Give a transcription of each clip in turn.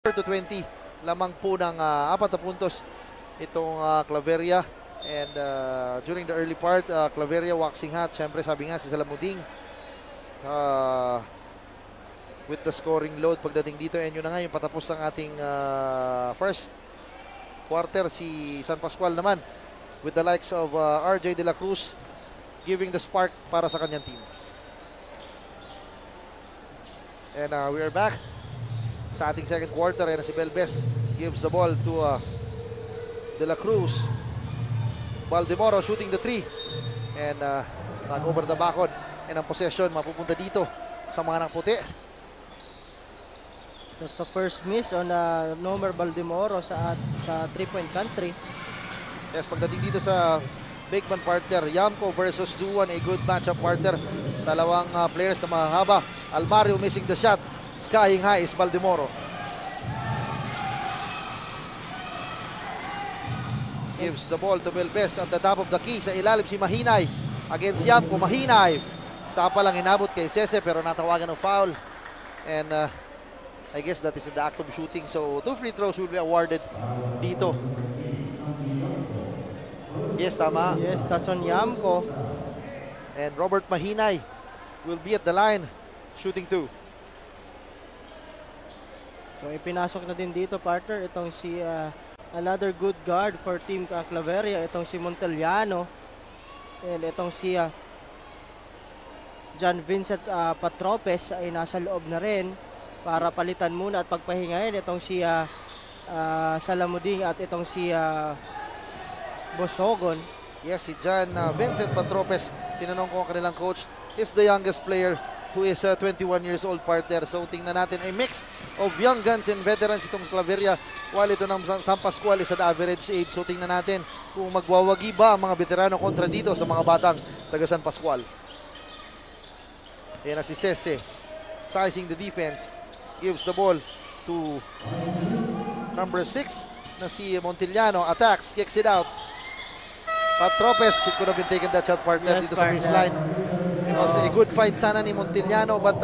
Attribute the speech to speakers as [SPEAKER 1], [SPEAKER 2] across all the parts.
[SPEAKER 1] to 20, lamang po ng 4 na puntos itong Claveria. And during the early part, Claveria waxing hot. Siyempre sabi nga si Salamuding with the scoring load pagdating dito. And yun na nga yung patapos ng ating first quarter. Si San Pascual naman with the likes of RJ De La Cruz giving the spark para sa kanyang team. And we are back sa ating second quarter. And si Belbes gives the ball to De La Cruz. Baldemoro shooting the 3 and over the backcourt, and ang possession mapupunta dito sa mga nang puti.
[SPEAKER 2] That's the first miss on Nomer Baldemoro sa 3-point country.
[SPEAKER 1] Yes, pagdating dito sa Bakeman partner, Yamco versus Duan, a good matchup partner. Dalawang players na mahaba. Almario missing the shot. Skying high is Baldemoro. Gives the ball to Belbes at the top of the key. Sa ilalim si Mahinay against Yamco. Mahinay, sapa lang inabot kay Sese pero natawagan ng foul. And I guess that is the act of shooting. So 2 free throws will be awarded dito. Yes, tama.
[SPEAKER 2] Yes, that's on Yamco.
[SPEAKER 1] And Robert Mahinay will be at the line shooting 2.
[SPEAKER 2] So ipinasok na din dito partner itong si another good guard for Team Claveria, itong si Montellano. And itong si John Vincent Patropes ay nasa loob na rin para palitan muna at pagpahingayin itong si Salamuding at itong si Bosogon.
[SPEAKER 1] Yes, si John Vincent Patropes, tinanong ko ang kanilang coach, is the youngest player who is 21 years old partner. So tingnan natin, a mix of young guns and veterans itong Claveria, while ito ng San Pascual is at average age. So tingnan natin kung magwawagi ba ang mga veterano kontra dito sa mga batang taga San Pascual. Yan na si Sese, sizing the defense, gives the ball to number 6 na si Montellano, attacks, kicks it out. Patropes, he could have been taken that shot partner, yes, dito partner. Sa baseline. It was a good fight sana ni Montellano, but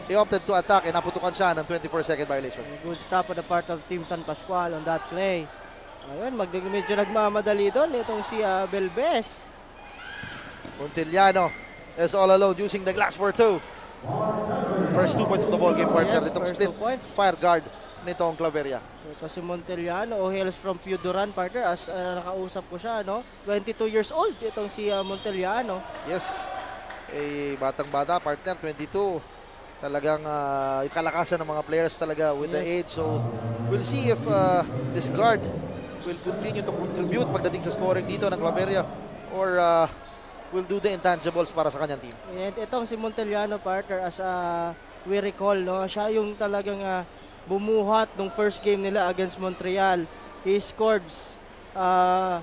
[SPEAKER 1] he opted to attack and naputukan siya ng 24-second violation.
[SPEAKER 2] Good stop on the part of Team San Pascual on that play. Ayun, medyo nagmamadali doon itong si Belbes.
[SPEAKER 1] Montellano is all alone using the glass for 2. First 2 points of the ball game partner.
[SPEAKER 2] Yes,
[SPEAKER 1] itong split fire guard nitong Claveria.
[SPEAKER 2] Ito si Montellano, hails from Puduran partner, as nakausap ko siya, no? 22 years old itong si Montellano.
[SPEAKER 1] Yes. Batang-bata partner, 22. Talagang yung kalakasan ng mga players talaga with the age. So we'll see if this guard will continue to contribute pagdating sa scoring dito ng Claveria, or will do the intangibles para sa kanyang team.
[SPEAKER 2] And itong si Montellano partner, as we recall, no, siya yung talagang bumuhat nung first game nila against Montreal. He scored 8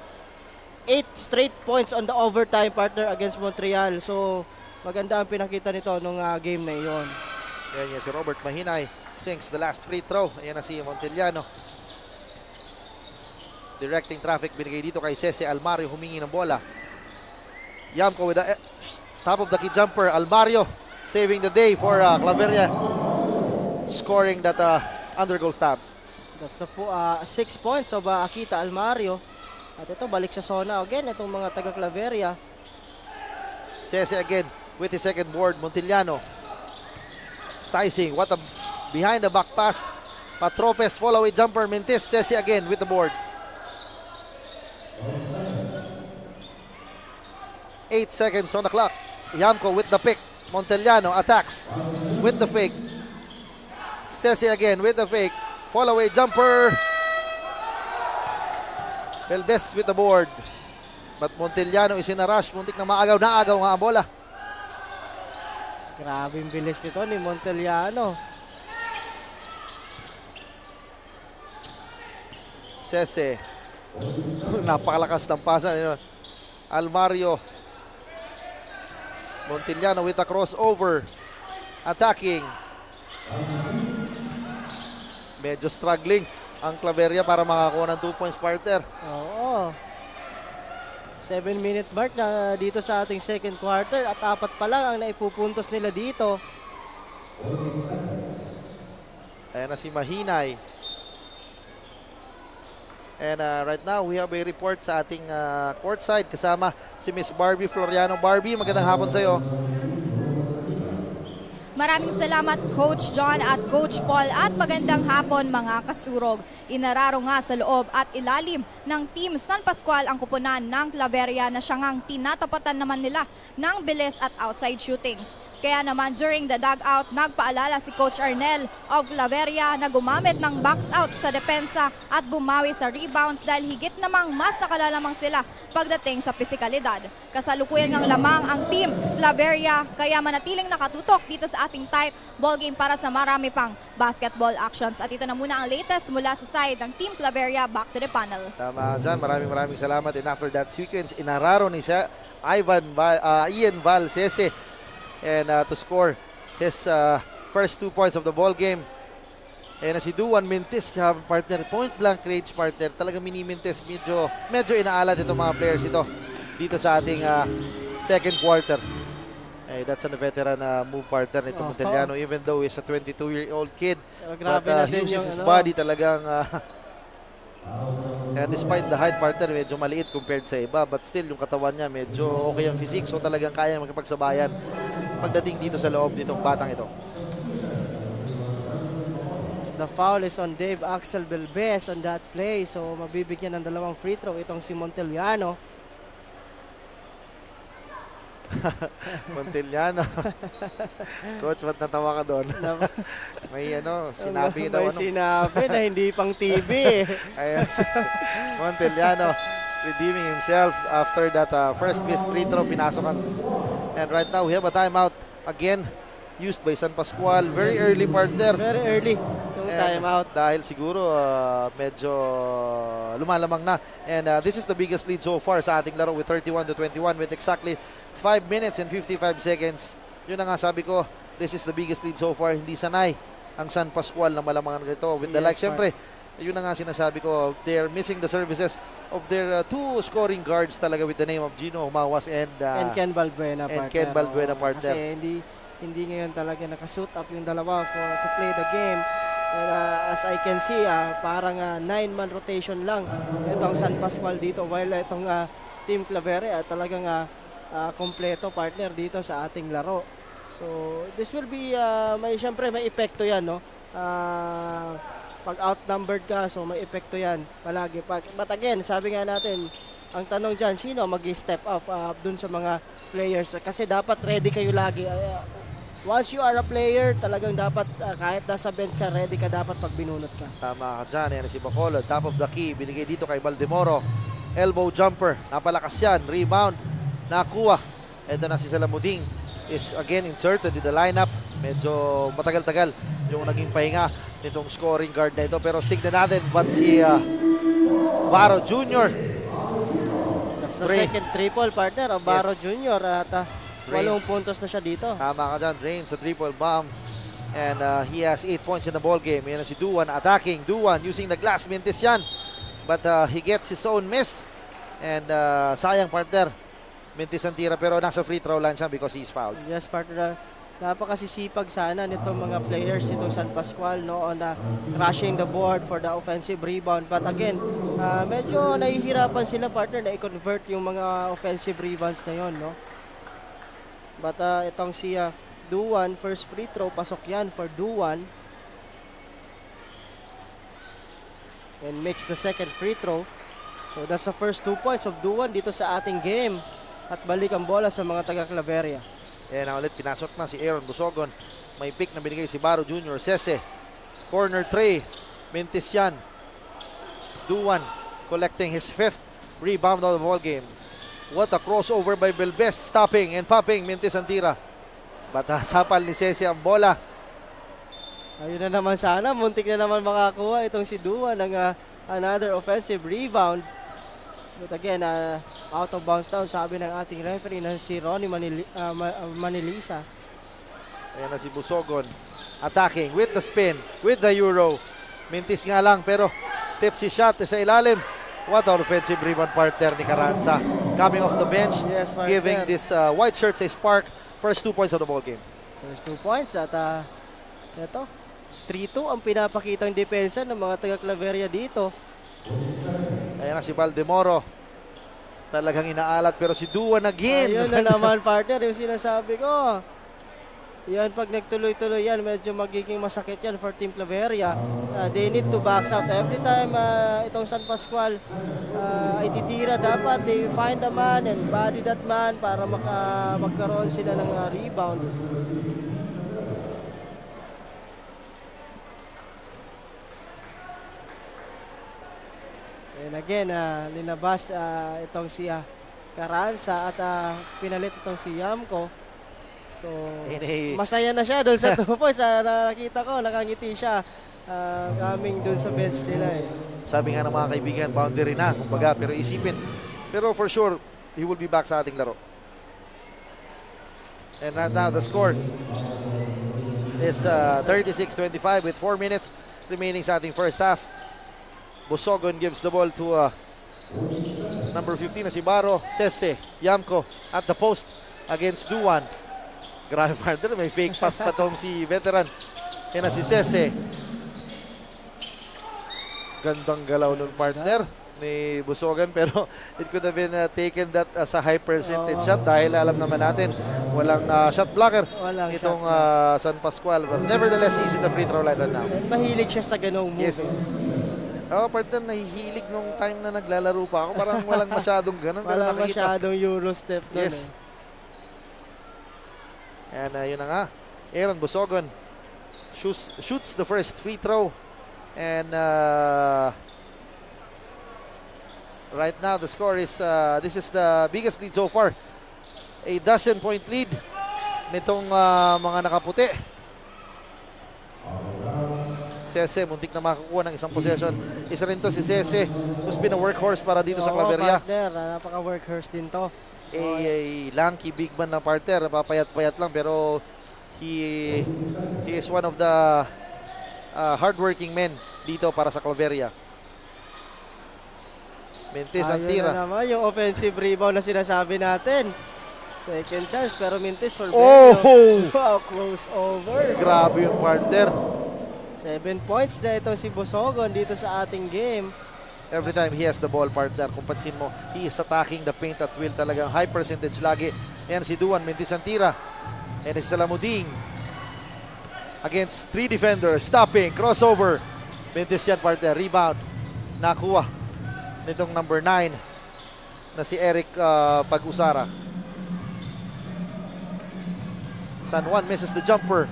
[SPEAKER 2] straight points on the overtime partner against Montreal. So maganda ang pinakita nito nung game na iyon.
[SPEAKER 1] Yan si Robert Mahinay sinks the last free throw. Ayan na si Montellano. Directing traffic binigay dito kay Sese. Almario humingi ng bola. Yamco with the top of the key jumper. Almario saving the day for Claveria, scoring that undergoal stab.
[SPEAKER 2] That's 6 points of Akita Almario. At ito, balik sa zona again itong mga taga Claveria.
[SPEAKER 1] Sese again with his second board. Montellano sizing, what a behind the back pass. Patropes, follow away jumper. Mintis, Sese again with the board. 8 seconds on the clock. Yamco with the pick. Montellano attacks with the fake. Sese again with the fake. Follow away jumper. Belbes with the board. But Montellano is in a rush. Muntik na maagaw nga ang bola.
[SPEAKER 2] Grabe yung bilis nito ni Montellano.
[SPEAKER 1] Sese. Napakalakas ng pasa. Almario. Montellano with a crossover. Attacking. Medyo struggling ang Claveria para makakuha ng 2 points partner.
[SPEAKER 2] Oo. 7-minute mark na dito sa ating second quarter at 4 pa lang ang naipupuntos nila dito.
[SPEAKER 1] Ayan na si Mahinay. And right now, we have a report sa ating courtside kasama si Miss Barbie Floriano. Barbie, magandang hapon sa iyo.
[SPEAKER 3] Maraming salamat Coach John at Coach Paul at magandang hapon mga kasurog. Inararo nga sa loob at ilalim ng Team San Pascual ang kupunan ng Claveria na siya ngang tinatapatan naman nila ng bilis at outside shootings. Kaya naman during the dugout, nagpaalala si Coach Arnel of Claveria na gumamit ng box out sa depensa at bumawi sa rebounds dahil higit namang mas nakalalamang sila pagdating sa pisikalidad. Kasalukuyan ngang lamang ang Team Claveria kaya manatiling nakatutok dito sa ating tight ball game para sa marami pang basketball actions. At ito na muna ang latest mula sa side ng Team Claveria. Back to the panel.
[SPEAKER 1] Tama dyan, maraming salamat. And after that sequence, inararo ni siya Ian Valcese and to score his first 2 points of the ball game. And si Duan Mintis, partner, point blank range partner, talagang mini-Mintis, medyo inaalad itong mga players ito dito sa ating second quarter. That's a veteran move partner nito Montellano, even though he's a 22-year-old kid, but he uses his body talagang and despite the height partner, medyo maliit compared sa iba, but still yung katawan niya medyo okay ang physique, so talagang kaya magkapagsabayan pagdating dito sa loob nitong batang ito.
[SPEAKER 2] The foul is on Dave Axel Belbez on that play, so mabibigyan ng 2 free throw itong si Montellano.
[SPEAKER 1] Montellano. Coach, ba't natawa ka doon? May sinabi daw.
[SPEAKER 2] May sinabi na hindi pang TV.
[SPEAKER 1] Ayan, Montellano redeeming himself after that first missed free throw, pinasokan. And right now we have a timeout again used by San Pascual. Very early partner.
[SPEAKER 2] Very early yung timeout.
[SPEAKER 1] Dahil siguro medyo lumalamang na. And this is the biggest lead so far sa ating laro with 31-21 with exactly 5 minutes and 55 seconds. Yun na nga sabi ko, this is the biggest lead so far. Hindi sanay ang San Pascual na malamangan ito. With the like, siyempre, yun na nga sinasabi ko, they're missing the services of their 2 scoring guards talaga with the name of Gino Humawas and
[SPEAKER 2] Ken Balbuena partner.
[SPEAKER 1] Ken Balbuena partner.
[SPEAKER 2] Kasi hindi ngayon talaga nakasuit up yung dalawa to play the game. And, as I can see, parang 9-man rotation lang itong San Pascual dito, while itong Team Claveria talagang kompleto partner dito sa ating laro. So this will be siyempre may epekto yan, no? Pag outnumbered ka, so may epekto yan palagi. But again, sabi nga natin, ang tanong dyan, sino mag-step up dun sa mga players? Kasi dapat ready kayo lagi. Once you are a player, talagang dapat kahit nasa bench ka, ready ka dapat pag binunot ka.
[SPEAKER 1] Tama ka dyan. Yan si Bacolod, top of the key. Binigay dito kay Valdemoro. Elbow jumper. Napalakas yan. Rebound. Nakuha. Ito na si Salamuding. Is again inserted in the lineup. Medyo matagal-tagal yung naging pahinga nitong scoring guard na ito. Pero stick na natin. But si Baro Jr.
[SPEAKER 2] That's the second triple partner of Baro Jr. At 8 puntos na siya dito.
[SPEAKER 1] Tama ka dyan. Drains sa triple bomb. And he has 8 points in the ball game. Yan si Duan attacking. Duan using the glass. Mintis yan. But he gets his own miss. And sayang partner. Mintis ang tira pero nasa free throw line siya because he's fouled.
[SPEAKER 2] Yes partner. Napakasisipag sana nitong mga players nitong San Pascual, no, on crashing the board for the offensive rebound. But again, medyo nahihirapan sila partner na i-convert yung mga offensive rebounds na yon, no. But itong si Duan, first free throw, pasok yan for Duan. And makes the second free throw. So that's the first 2 points of Duan dito sa ating game. At balik ang bola sa mga taga-Claveria.
[SPEAKER 1] Na ulit pinasok na si Aaron Busogon. May pick na binigay si Baro Jr. Sese. Corner tray. Mintis yan. Duan collecting his 5th rebound of the ball game. What a crossover by Belbez. Stopping and popping. Mintis ang tira. But sapal ni Sese ang bola.
[SPEAKER 2] Ayun na naman sana. Muntik na naman makakuha itong si Duan ng another offensive rebound. But again, out of bounds down, sabi ng ating referee na si Ronnie Manilisa.
[SPEAKER 1] Ayan na si Busogon. Attacking with the spin, with the Euro. Mintis nga lang, pero tipsy shot sa ilalim. What an offensive rebound partner ni Carranza. Coming off the bench,
[SPEAKER 2] yes,
[SPEAKER 1] giving this white shirts a spark. First 2 points of the ball game.
[SPEAKER 2] First 2 points at ito, 3-2 ang pinapakitang depensa ng mga taga-Claveria dito.
[SPEAKER 1] Yan na si Valdemoro. Talagang inaalat pero si Duan again.
[SPEAKER 2] Ayun na naman partner, yung sinasabi ko. Yan, pag nagtuloy-tuloy yan, medyo magiging masakit yan for Team Claveria. They need to box out. Every time itong San Pascual ititira, dapat they find a man and body that man para magkaroon sila ng rebound. And again, linabas itong si Carranza at pinalit itong si Yamko. So, masaya na siya doon sa 2 points. Nakita ko, nakangiti siya coming doon sa bench nila eh.
[SPEAKER 1] Sabi nga ng mga kaibigan, boundary na, kumbaga, pero isipin. Pero for sure, he will be back sa ating laro. And right now, the score is 36-25 with 4 minutes remaining sa ating first half. Busogon gives the ball to number 15 na si Baro. Sese, Yamko at the post against Duan. Grabe partner, may fake pass pa tong si veteran. Yan na si Sese. Gandang galaw ng partner ni Busogan pero it could have been taken that as a high percentage shot dahil alam naman natin walang shot blocker itong San Pascual. But nevertheless, he's in the free throw line right now.
[SPEAKER 2] Mahilig siya sa ganong move.
[SPEAKER 1] Yes. Partner, nahihilig nung time na naglalaro pa ako. Parang walang masyadong ganun.
[SPEAKER 2] Walang masyadong Euro step doon.
[SPEAKER 1] Yes. And yun na nga. Aaron Busogon shoots the first free throw. And right now the score is, this is the biggest lead so far. A 12-point lead nitong mga nakaputi. Sese, muntik na makakuha ng isang possession. Isa rin to si Sese, who's been a workhorse para dito sa Claveria.
[SPEAKER 2] Partner, napaka-workhorse din to.
[SPEAKER 1] A lanky big man na partner, papayat-payat lang pero he is one of the hardworking men dito para sa Claveria. Mintis ang tira.
[SPEAKER 2] Ayun na naman yung offensive rebound na sinasabi natin. Second chance pero Mintis for
[SPEAKER 1] Benyo.
[SPEAKER 2] Wow, close over.
[SPEAKER 1] Grabe yung partner.
[SPEAKER 2] 7 points na ito si Busogon dito sa ating game.
[SPEAKER 1] Every time he has the ball, partner, kung pansin mo, he is attacking the paint at will. Talagang high percentage lagi. Ayan si Duan, Mintis ang tira. Ayan si Salamuding. Against 3 defenders, stopping, crossover. Mintis yan, partner, rebound. Nakuha nitong number 9 na si Eric Pag-Usara. San Juan misses the jumper.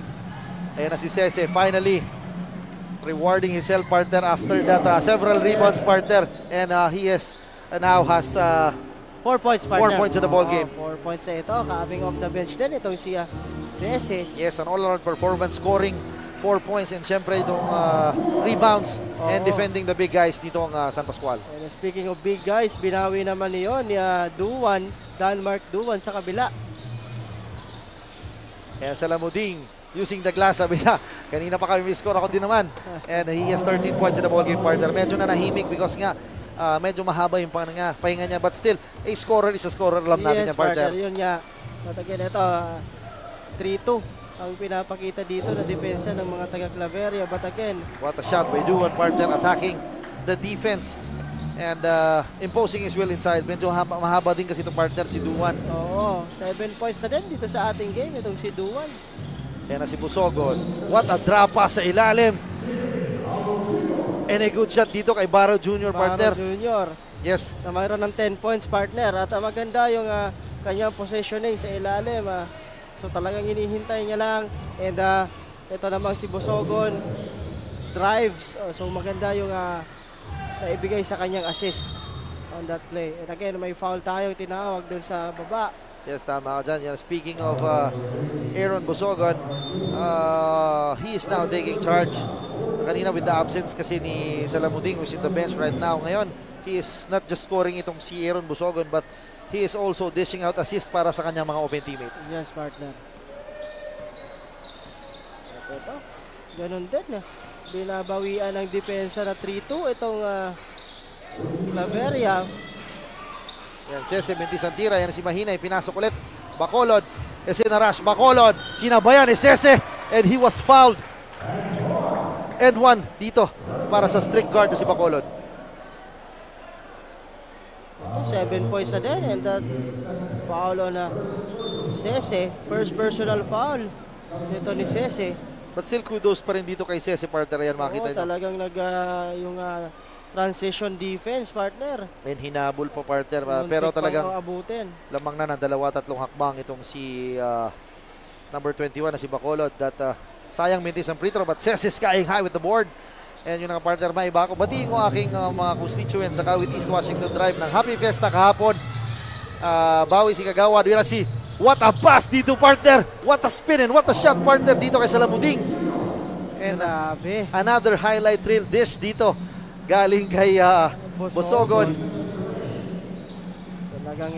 [SPEAKER 1] Ayan na si Sese, finally rewarding himself, partner, after that several rebounds, partner, and he is now has
[SPEAKER 2] 4 points, partner.
[SPEAKER 1] 4 points in the ball game.
[SPEAKER 2] 4 points na ito, coming off the bench din itong si Sese.
[SPEAKER 1] Yes, an all-around performance, scoring 4 points and syempre itong rebounds and defending the big guys dito ang San Pascual.
[SPEAKER 2] And speaking of big guys, binawi naman niyon ni Duan, Danmark Duan sa kabila.
[SPEAKER 1] Kaya Salamuding using the glass, sabi na, kanina pa kami score, ako din naman. And he has 13 points in the ball game, partner. Medyo na nahimik because nga, medyo mahaba yung pahinga niya. But still, a scorer is a scorer. Alam natin yan, partner.
[SPEAKER 2] Yun nga. But again, ito, 3-2 ang pinapakita dito na depensa ng mga taga-Claveria. But again,
[SPEAKER 1] what a shot by Duan, partner, attacking the defense and imposing his will inside. Medyo mahaba din kasi itong partner, si Duan.
[SPEAKER 2] Oo, 7 points na din dito sa ating game, itong si Duan.
[SPEAKER 1] Yan na si Busogon. What a drop pass sa ilalim. And a good shot dito kay Baro Jr., partner.
[SPEAKER 2] Baro Jr.
[SPEAKER 1] Yes.
[SPEAKER 2] Na mayroon ng 10 points, partner. At maganda yung kanyang positioning sa ilalim. So talagang hinihintay niya lang. And ito namang si Busogon drives. So maganda yung naibigay sa kanyang assist on that play. And again, may foul tayo tinawag dun sa baba.
[SPEAKER 1] Yes, tama ka dyan. Speaking of Aaron Busogon, he is now taking charge. Kanina with the absence kasi ni Salamuding who's in the bench right now. Ngayon, he is not just scoring itong si Aaron Busogon, but he is also dishing out assist para sa kanyang mga open teammates.
[SPEAKER 2] Yes, partner. Ito, ganun din. Binabawian ng depensa na 3-2 itong Claveria.
[SPEAKER 1] Yan, Sese Mintis ang tira. Yan si Mahinay, pinasok ulit. Bacolod, Esenarash, Bacolod, sinabayan ni Sese, and he was fouled. And 1 dito para sa strict guard na si Bacolod.
[SPEAKER 2] 7 points na din. And that foul on Sese. First personal foul nito ni Sese.
[SPEAKER 1] But still kudos pa rin dito kay Sese, partner. Ayan, makita nyo.
[SPEAKER 2] Talagang yung transition defense, partner.
[SPEAKER 1] And hinabol po, partner. Pero talagang lamang na ng 2-3 hakbang itong si number 21 na si Bacolod. That sayang mintis ang free throw, but Sese skying high with the board. And yun ang partner, maiba ako. Batiin ko aking mga constituents sa Kawit East Washington Drive ng Happy Fiesta kahapon. Bawi si Kagawad. What a pass dito, partner. What a spin and what a shot, partner, dito kay Salamuding. And another highlight reel dish dito. Galing kay Bosogon.
[SPEAKER 2] Talagang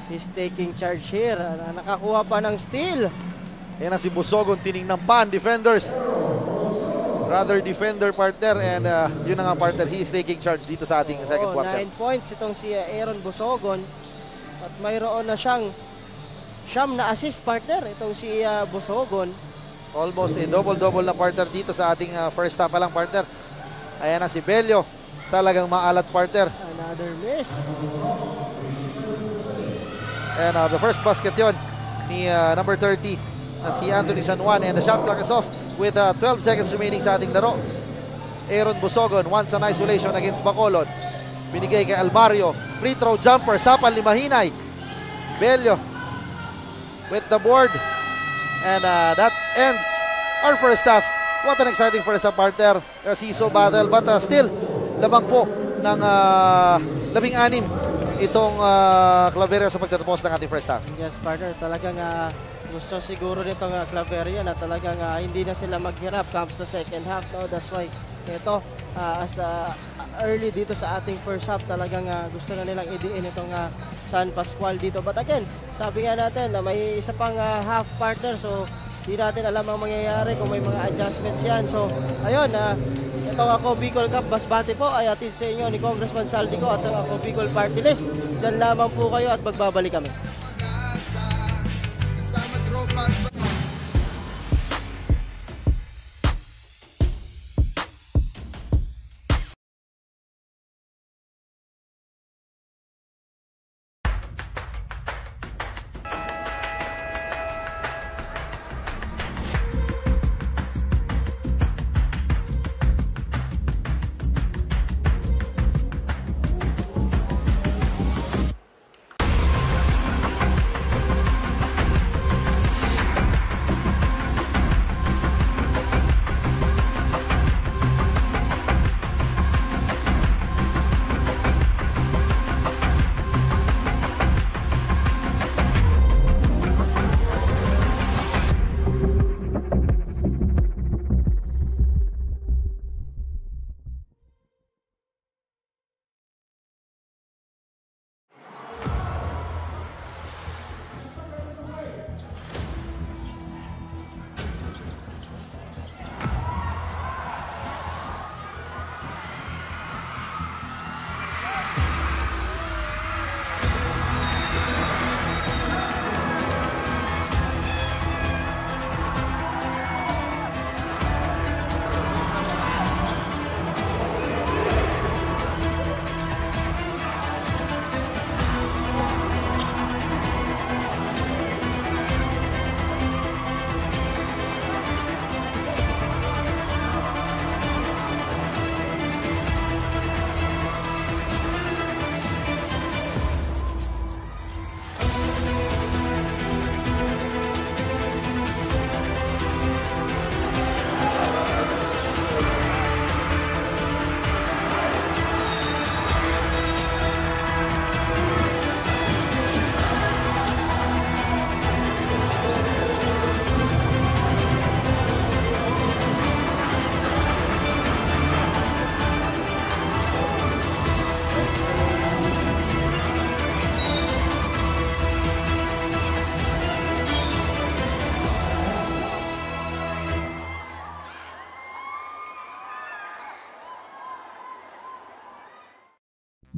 [SPEAKER 2] he's taking charge here. Nakakuha pa ng steal.
[SPEAKER 1] Yan na si Bosogon, tiningnan pa ang defenders. Rather defender, partner. And yun na nga, partner, he is taking charge dito sa ating second quarter.
[SPEAKER 2] 9 points itong si Aaron Bosogon. At mayroon na siyang na assist, partner, itong si Bosogon.
[SPEAKER 1] Almost a double-double na, partner, dito sa ating first half pa lang, partner. Ayan na si Bello. Talagang maalat, partner.
[SPEAKER 2] Another miss.
[SPEAKER 1] And the first basket yon ni number 30 na si Anthony San Juan. And the shot clock is off with 12 seconds remaining sa ating laro. Aaron Bosogon once in isolation against Bacolod. Binigay kay Almario. Free throw jumper. Sapal ni Mahinay. Bello with the board. And that ends our first half. What an exciting first half, partner. Siso battle, but still labang po ng 16 itong Claveria sa pagtatapos ng ating first half.
[SPEAKER 2] Yes, partner. Talagang gusto siguro nitong Claveria na talagang hindi na sila maghirap comes the second half. No? That's why ito, as the early dito sa ating first half, talagang gusto na nilang idiin itong San Pascual dito. But again, sabi nga natin na may isa pang half, partner. So, di natin alam ang mangyayari kung may mga adjustments yan. So, ayun, ito ako Bicol Cup Basbate po ay atid sa inyo ni Congressman Saldico at ang ako Bicol Party List. Diyan lamang po kayo at magbabalik kami.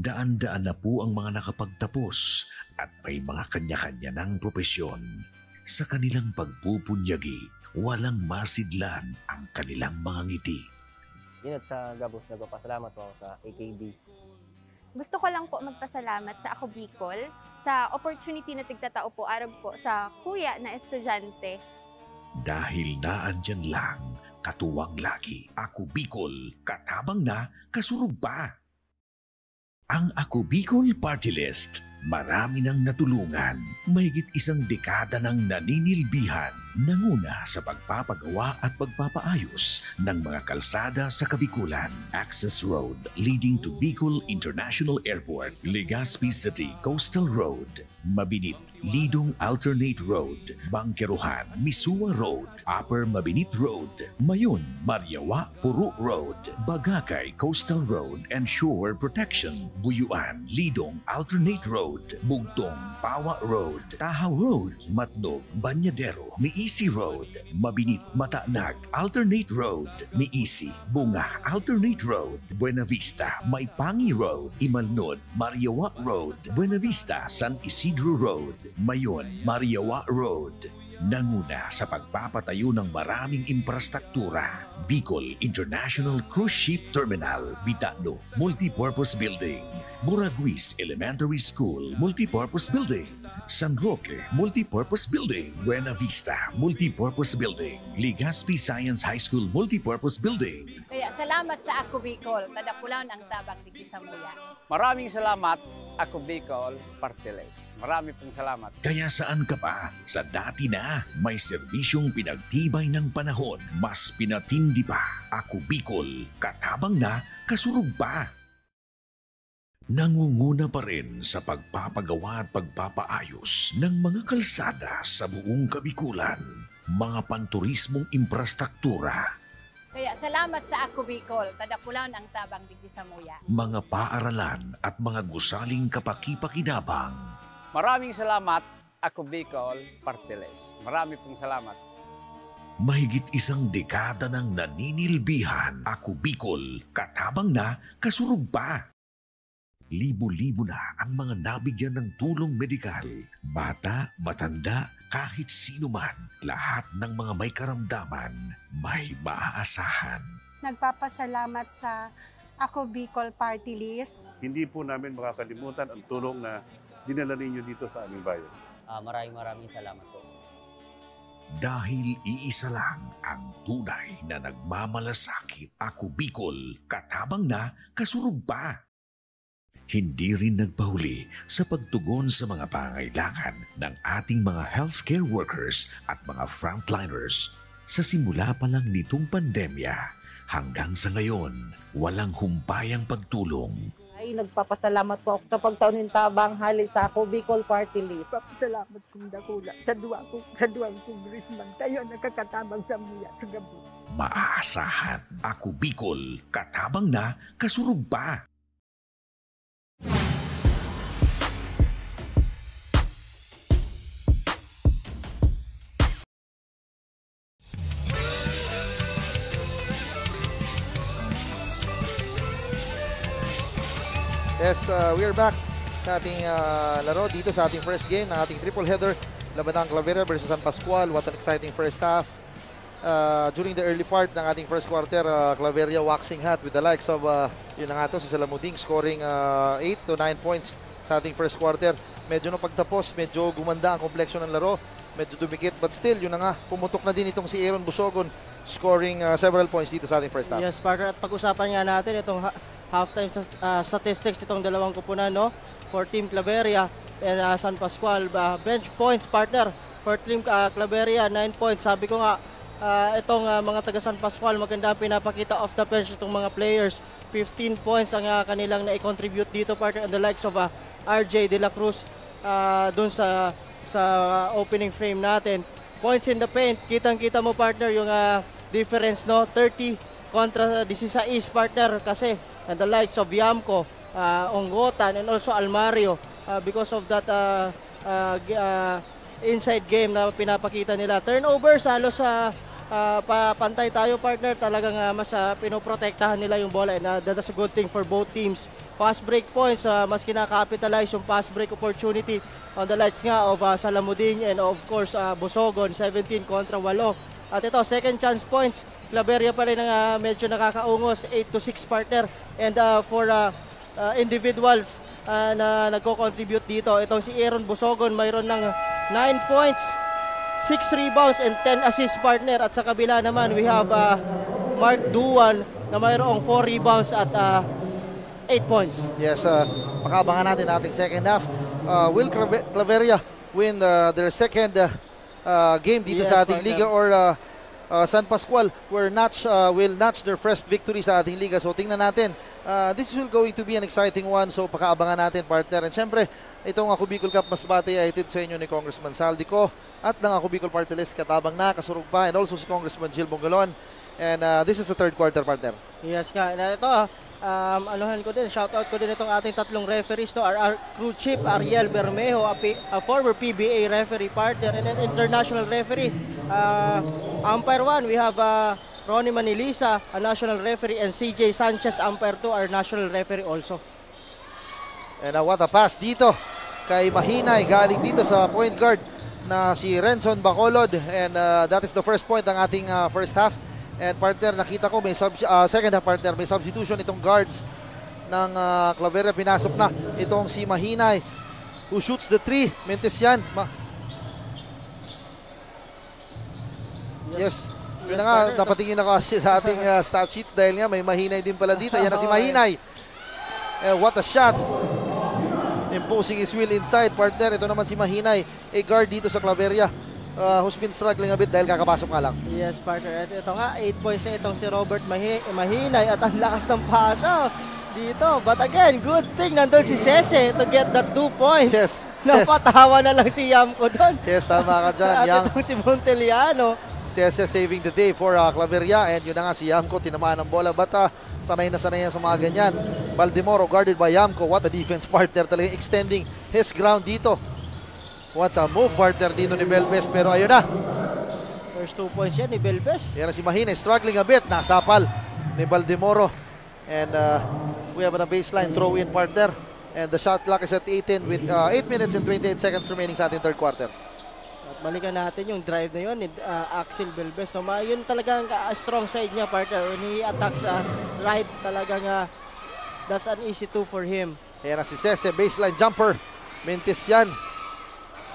[SPEAKER 4] Daan-daan na po ang mga nakapagtapos at may mga kanya-kanya ng propesyon. Sa kanilang pagpupunyagi, walang masidlan ang kanilang mga ngiti.
[SPEAKER 5] Yun at sa Gabos, nagpapasalamat po ako sa AKB Gusto ko lang po magpasalamat sa Ako Bicol sa opportunity na tigtatao po arab po sa kuya na estudyante.
[SPEAKER 4] Dahil naandyan lang, katuwang lagi, Ako Bicol, katabang na, kasurog pa. Ang Ako Bicol Party List, marami nang natulungan, mahigit isang dekada ng naninilbihan, nanguna sa pagpapagawa at pagpapaayos ng mga kalsada sa Kabikulan. Access Road leading to Bicol International Airport, Legazpi City Coastal Road, Mabinit, Lidong Alternate Road, Bangkeruhan, Misua Road, Upper Mabinit Road, Mayon, Mariawa, Puro Road, Bagakay Coastal Road and Shore Protection, Buyuan, Lidong Alternate Road, Bugtong, Pawa Road, Tahaw Road, Matnog, Banyadero, Miisi Road, Mabinit, Mataanag, Alternate Road, Miisi, Bunga, Alternate Road, Buena Vista, Maipangi Road, Imalnod, Mariawa Road, Buena Vista, San Isidro Road, Mayon, Mariawa Road. Nanguna sa pagpapatayo ng maraming infrastruktura. Bicol International Cruise Ship Terminal, Bitano, Multipurpose Building, Buraguis Elementary School, Multipurpose Building, San Roque, Multipurpose Building, Buena Vista, Multipurpose Building, Legazpi Science High School, Multipurpose Building.
[SPEAKER 6] Kaya salamat sa Ako Bicol, kadakulaon ang tabang di sa muya.
[SPEAKER 7] Maraming salamat, Ako Bicol Party List. Marami pong salamat.
[SPEAKER 4] Kaya saan ka pa? Sa dati na, may serbisyong pinagtibay ng panahon, mas pinatindi pa. Ako Bicol, katabang na, kasurog pa. Nangunguna pa rin sa pagpapagawa at pagpapaayos ng mga kalsada sa buong Kabikulan, mga panturismong infrastruktura,
[SPEAKER 6] Kaya salamat sa Ako Bicol, kadakulaon ang tabang di sa muya.
[SPEAKER 4] mga paaralan at mga gusaling kapaki-pakinabang.
[SPEAKER 7] Maraming salamat, Ako Bicol Party List. Marami pong salamat.
[SPEAKER 4] Mahigit isang dekada ng naninilbihan, Ako Bicol, katabang na, kasurog pa. Libo-libo na ang mga nabigyan ng tulong medikal. Bata, matanda, kahit sino man, lahat ng mga may karamdaman, may maaasahan.
[SPEAKER 8] Nagpapasalamat sa Ako Bicol Party List.
[SPEAKER 9] Hindi po namin makakalimutan ang tulong na dinala ninyo dito sa aming bayan.
[SPEAKER 10] Maraming salamat po.
[SPEAKER 4] Dahil iisa lang ang tunay na nagmamalasakit, Ako Bicol, katabang na, kasurog pa. Hindi rin nagpahuli sa pagtugon sa mga pangailangan ng ating mga healthcare workers at mga frontliners. Sa simula pa lang nitong pandemya, hanggang sa ngayon, walang humpayang pagtulong.
[SPEAKER 11] Ay, nagpapasalamat po ako sa pagtaon ng tabang hali sa Ako Bicol Party List.
[SPEAKER 8] Papasalamat kong dakula sa duwang kongresman. Kayo nakakatabang sa muya sa gabi.
[SPEAKER 4] Maaasahan, Ako Bicol, katabang na, kasurog pa.
[SPEAKER 1] Yes, we are back sa ating laro dito sa ating first game ng ating triple header. Laban ng Claveria versus San Pascual. What an exciting first half. During the early part ng ating first quarter, Claveria waxing hot with the likes of, yun na nga to, si Salamuding scoring 8 to 9 points sa ating first quarter. Medyo nung pagtapos, medyo gumanda ang kompleksyon ng laro. Medyo dumikit, but still, yun na nga, pumutok na din itong si Aaron Busogon scoring several points dito sa ating first half.
[SPEAKER 2] Yes, Parker, at pag-usapan nga natin itong halftime statistics nitong dalawang kupunan, no? For Team Claveria and San Pascual. Bench points, partner. For Team Claveria, 9 points. Sabi ko nga, itong mga taga San Pascual, maganda pinapakita off the bench itong mga players. 15 points ang kanilang na-contribute dito, partner, and the likes of RJ De La Cruz dun sa opening frame natin. Points in the paint, kitang-kita mo, partner, yung difference, no? 30 kontra 16, partner, kasi and the likes of Yamco, Onggotan, and also Almario, because of that inside game na pinapakita nila. Turnovers, halos pantay tayo, partner. Talagang mas pinoprotektahan nila yung bola, and that's a good thing for both teams. Fast break points, mas kinakapitalize yung fast break opportunity on the likes nga of Salamuding and of course Busogon, 17 kontra 8. At ito, second chance points, Claveria pa rin ang medyo nakakaungos, 8 to 6, partner. And for individuals na nagko-contribute dito. Itong si Aaron Busogon mayroon ng 9 points, 6 rebounds and 10 assist partner. At sa kabila naman we have Mark Duan na mayroong 4 rebounds at 8 points.
[SPEAKER 1] Yes, pakabangan natin ating second half. Will Claveria win their second game dito sa ating liga, or San Pascual will notch their first victory sa ating liga? So tingnan natin. This will going to be an exciting one. So pakaabangan natin, partner. And syempre, itong Ako Bicol Cup Masbate ay hatid sa inyo ni Congressman Saldico at ng Ako Bicol Party List katabang na, kasurog pa, and also si Congressman Jill Bongalon. And this is the third quarter, partner.
[SPEAKER 2] Yes ka. Na ito, anuhan ko din, shoutout ko din itong ating tatlong referees to, our crew chief Ariel Bermejo, a former PBA referee partner, and an international referee. Umpire 1, we have Ronnie Manilisa, a national referee, and CJ Sanchez, umpire 2, our national referee also.
[SPEAKER 1] And what a pass dito kay Mahinay, galing dito sa point guard na si Renson Bacolod, and that is the first point ng ating first half. And partner, nakita ko may second half, partner, may substitution itong guards ng Claveria. Pinasok na itong si Mahinay who shoots the 3. Mentes yan. Yes. Yun na nga, napatingin ako sa ating stat sheets dahil nga may Mahinay din pala dito. Yan na si Mahinay. What a shot. Imposing his will inside, partner. Ito naman si Mahinay, a guard dito sa Claveria, who's been struggling a bit dahil kakapasok nga lang.
[SPEAKER 2] Yes, partner. At ito nga, 8 points na itong si Robert Mahinay at ang lakas ng pasa dito. But again, good thing nandun si Sese to get the 2 points.
[SPEAKER 1] Yes.
[SPEAKER 2] Napatawa na lang si Yamco doon.
[SPEAKER 1] Yes, tama ka dyan.
[SPEAKER 2] At itong si Monteliano.
[SPEAKER 1] Sese saving the day for Claveria, and yun na nga si Yamco, tinamaan ng bola. But sanay na sanay sa mga ganyan. Baldemoro guarded by Yamco. What a defense, partner. Talagang extending his ground dito. What a move, partner, dito ni Belbes. Pero ayun na.
[SPEAKER 2] First 2 points yan ni Belbes.
[SPEAKER 1] Yan na si Mahinay, struggling a bit. Nasapal ni Baldemoro. And we have a baseline throw-in, partner. And the shot clock is at 18 with 8 minutes and 28 seconds remaining sa ating third quarter.
[SPEAKER 2] At balikan natin yung drive na yun ni Axel Belbes. No, yun talagang strong side niya, partner. When he attacks right, talagang that's an easy 2 for him.
[SPEAKER 1] Yan na si Sese, baseline jumper. Mentes yan.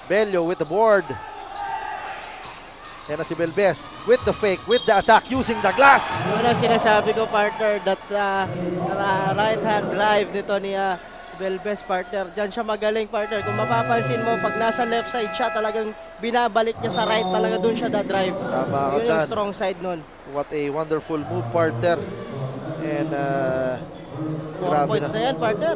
[SPEAKER 1] Bello with the board. Yan na si Belbes with the fake, with the attack, using the glass.
[SPEAKER 2] Yun ang sinasabi ko, partner, that right hand drive nito ni Belbes, partner. Diyan siya magaling, partner. Kung mapapansin mo, pag nasa left side siya, talagang binabalik niya sa right, talaga dun siya da-drive.
[SPEAKER 1] Tama,
[SPEAKER 2] yun yung strong side nun.
[SPEAKER 1] What a wonderful move, partner. And
[SPEAKER 2] 4 points na yan, partner,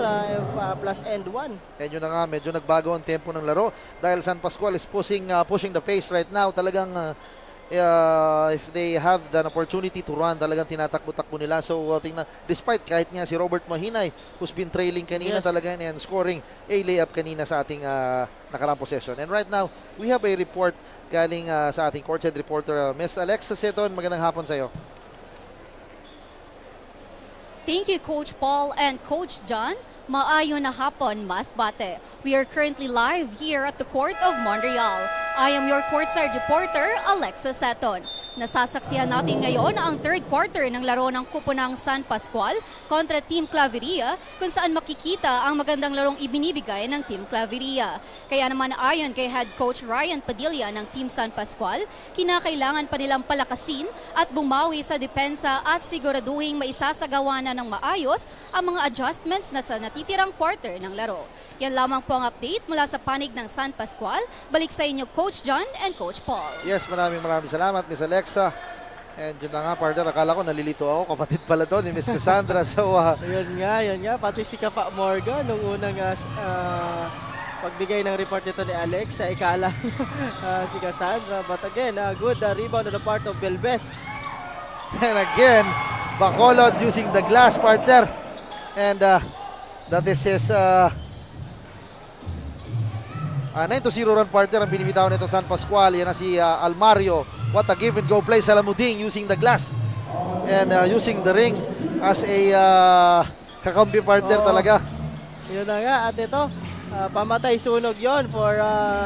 [SPEAKER 2] plus and 1.
[SPEAKER 1] And yun na nga, medyo nagbago ang tempo ng laro dahil San Pascual is pushing the pace right now. Talagang if they have the opportunity to run, talagang tinatakbo-takbo nila. So tingnan, despite kahit nga si Robert Mahinay who's been trailing kanina, yes, talaga, and scoring a layup kanina sa ating nakarang possession. And right now, we have a report galing sa ating courtside reporter, Miss Alexa Seton. Magandang hapon sa iyo.
[SPEAKER 12] Thank you, Coach Paul and Coach John. Maayon na hapon, Masbate. We are currently live here at the Court of Montreal. I am your courtside reporter, Alexa Seton. Nasasaksihan natin ngayon ang third quarter ng laro ng Kupunang San Pascual kontra Team Claveria, kung saan makikita ang magandang larong ibinibigay ng Team Claveria. Kaya naman ayon kay Head Coach Ryan Padilla ng Team San Pascual, kinakailangan pa nilang palakasin at bumawi sa depensa at siguraduhing maisasagawa na ng maayos ang mga adjustments na sa natitirang quarter ng laro. Yan lamang po ang update mula sa panig ng San Pascual. Balik sa inyo, Coach John and Coach Paul.
[SPEAKER 1] Yes, maraming salamat, Miss Alexa. And yun na nga, partner, akala ko nalilito ako. Kapatid pala doon ni Miss Cassandra. So,
[SPEAKER 2] yun nga. Pati si Kapa Morgan, nung unang pagbigay ng report nito ni Alexa, ikala si Cassandra. But again, good rebound on the part of Belbes.
[SPEAKER 1] And again, Bacolod using the glass, partner. And that is his 9-0 run, partner, ang binibitaw nitong San Pascual. Yan na si Almario. What a give and go play sa Lamuding using the glass and using the ring as a kakampi, partner. Talaga.
[SPEAKER 2] Yun na nga, at ito pamatay sunog yon for